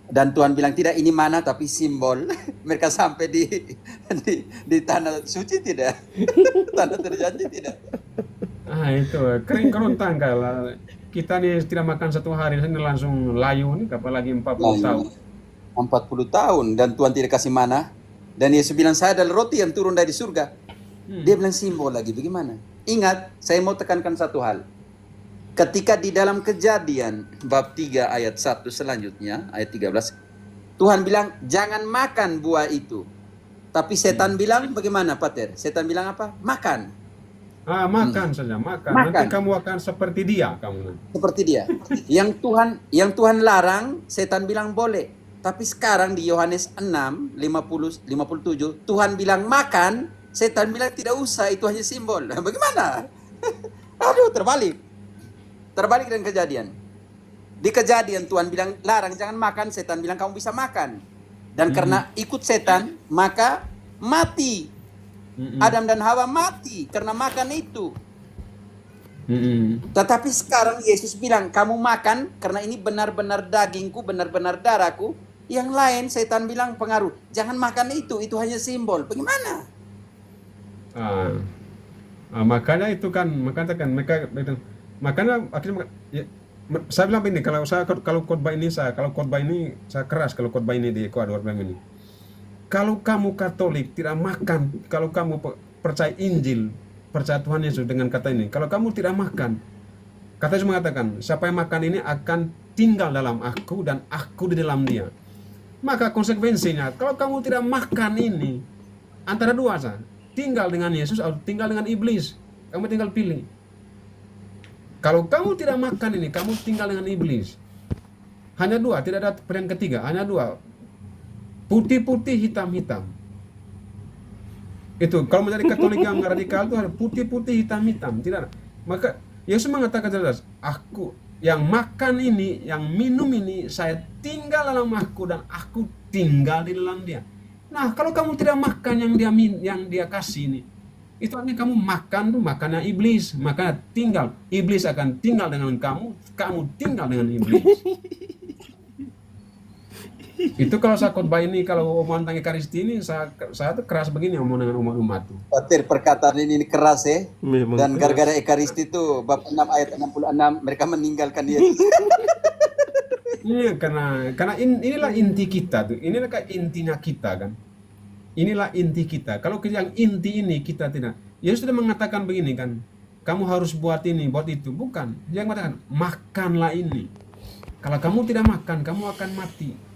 dan Tuhan bilang tidak, ini mana tapi simbol. Mereka sampai di tanah suci tidak, tanah terjanji tidak. Itu kering kerontang kalau kita nih tidak makan satu hari ini langsung layu nih, apalagi 40 tahun. 40 tahun dan Tuhan tidak kasih mana. Dan Yesus bilang, saya adalah roti yang turun dari surga. Dia bilang simbol lagi, bagaimana? Ingat, saya mau tekankan satu hal. Ketika di dalam Kejadian bab 3 ayat 1 selanjutnya, ayat 13, Tuhan bilang jangan makan buah itu. Tapi setan bilang bagaimana, Pater? Setan bilang apa? Makan. Makan saja, makan. Makan. Nanti kamu akan seperti dia, kamu nanti. Seperti dia. Yang Tuhan larang, setan bilang boleh. Tapi sekarang di Yohanes 6, 57, Tuhan bilang makan, setan bilang tidak usah, itu hanya simbol. Bagaimana? Aduh, terbalik. Terbalik dengan kejadian. Di kejadian Tuhan bilang larang jangan makan, setan bilang kamu bisa makan. Dan karena ikut setan, maka mati. Adam dan Hawa mati karena makan itu. Tetapi sekarang Yesus bilang kamu makan karena ini benar-benar dagingku, benar-benar darahku. Yang lain setan bilang pengaruh. Jangan makan itu hanya simbol. Bagaimana? Makanya itu kan, makanya akhirnya saya bilang begini, kalau khotbah ini saya keras kalau khotbah ini di Ekuador bilang ini. Kalau kamu Katolik tidak makan, kalau kamu percaya Injil, percaya Tuhan Yesus dengan kata ini, kalau kamu tidak makan, kata Yesus mengatakan, siapa yang makan ini akan tinggal dalam aku dan aku di dalam dia. Maka konsekuensinya, kalau kamu tidak makan ini, antara dua saja, tinggal dengan Yesus atau tinggal dengan iblis. Kamu tinggal pilih. Kalau kamu tidak makan ini, kamu tinggal dengan iblis. Hanya dua, tidak ada pilihan ketiga, hanya dua. Putih-putih, hitam-hitam. Itu kalau menjadi Katolik yang radikal itu ada putih-putih, hitam-hitam. Tidak ada. Maka Yesus mengatakan jelas, aku yang makan ini, yang minum ini, saya tinggal dalam aku dan aku tinggal di dalam dia. Nah, kalau kamu tidak makan yang dia kasih ini, itu artinya kamu makan tuh makannya iblis, maka iblis akan tinggal dengan kamu tinggal dengan iblis. Itu kalau saya khotbah ini, kalau omongan tentang Ekaristi ini, saya tuh keras begini omong dengan umat-umat tuh. Patir, perkataan ini keras ya. Memang Dan keras. gara-gara Ekaristi itu bab 6 ayat 66 mereka meninggalkan Yesus. Iya, karena inilah inti kita tuh. Inilah intinya kita kan. Inilah inti kita. Kalau yang inti ini kita tidak. Yesus sudah mengatakan begini kan. Kamu harus buat ini, buat itu. Bukan. Dia mengatakan, makanlah ini. Kalau kamu tidak makan, kamu akan mati.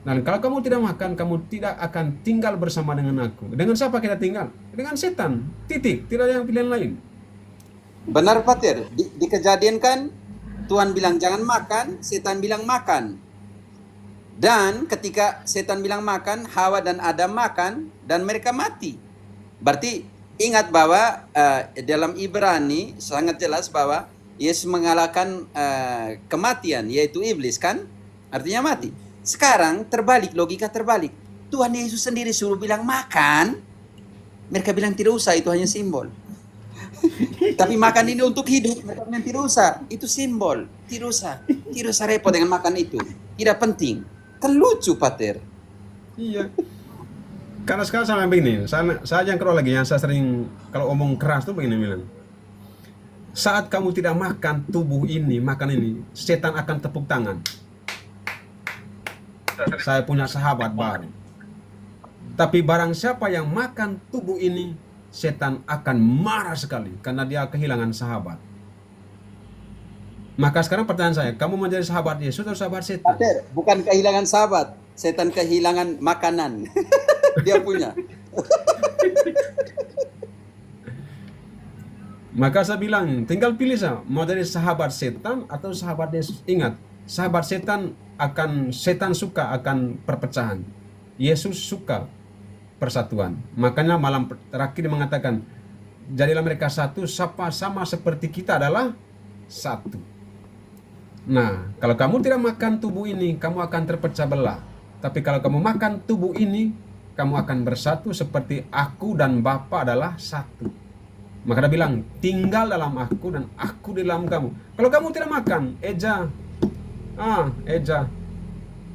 Dan kalau kamu tidak makan, kamu tidak akan tinggal bersama dengan aku. Dengan siapa kita tinggal? Dengan setan. Titik. Tidak ada yang pilihan lain. Benar Patir, di kejadian kan Tuhan bilang jangan makan, setan bilang makan. Dan ketika setan bilang makan, Hawa dan Adam makan dan mereka mati. Berarti ingat bahwa dalam Ibrani sangat jelas bahwa Yesus mengalahkan kematian, yaitu iblis kan? Artinya mati. Sekarang terbalik, logika terbalik. Tuhan Yesus sendiri suruh bilang makan, mereka bilang tidak usah, itu hanya simbol. Tapi makan ini untuk hidup, mereka bilang tidak usah, itu simbol. Tidak usah repot dengan makan itu, tidak penting. Kan lucu Pater. Iya. Karena sekarang sama begini, saya yang kedua lagi yang saya sering kalau omong keras tuh begini bilang. Saat kamu tidak makan tubuh ini, makan ini, setan akan tepuk tangan. Saya punya sahabat baru. Tapi barang siapa yang makan tubuh ini, setan akan marah sekali karena dia kehilangan sahabat. Maka sekarang pertanyaan saya, kamu menjadi sahabat Yesus atau sahabat setan? Pater, bukan kehilangan sahabat, setan kehilangan makanan. Dia punya. Maka saya bilang, tinggal pilih saja, mau jadi sahabat setan atau sahabat Yesus. Ingat, sahabat setan suka akan perpecahan. Yesus suka persatuan. Makanya malam terakhir mengatakan, jadilah mereka satu, sama seperti kita adalah satu. Nah, kalau kamu tidak makan tubuh ini, kamu akan terpecah belah. Tapi kalau kamu makan tubuh ini, kamu akan bersatu seperti aku dan Bapa adalah satu. Maka dia bilang, tinggal dalam aku dan aku di dalam kamu. Kalau kamu tidak makan, Eja,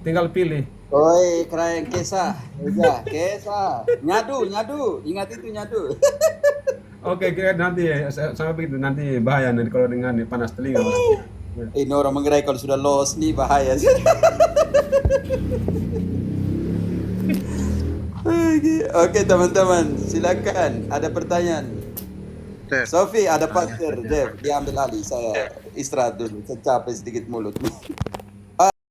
tinggal pilih. Oi, keren Kesa. Kesa. Nyadu. Ingat itu nyadu. Oke, nanti sama begitu, nanti bahaya nanti kalau dengar nih panas telinga. Ini orang mengerai kalau sudah los nih bahaya. Oke teman-teman, silakan. Ada pertanyaan. Sofi, ada Pater, Jeff, diambil alih. Saya istirahat dulu, saya capek sedikit mulut.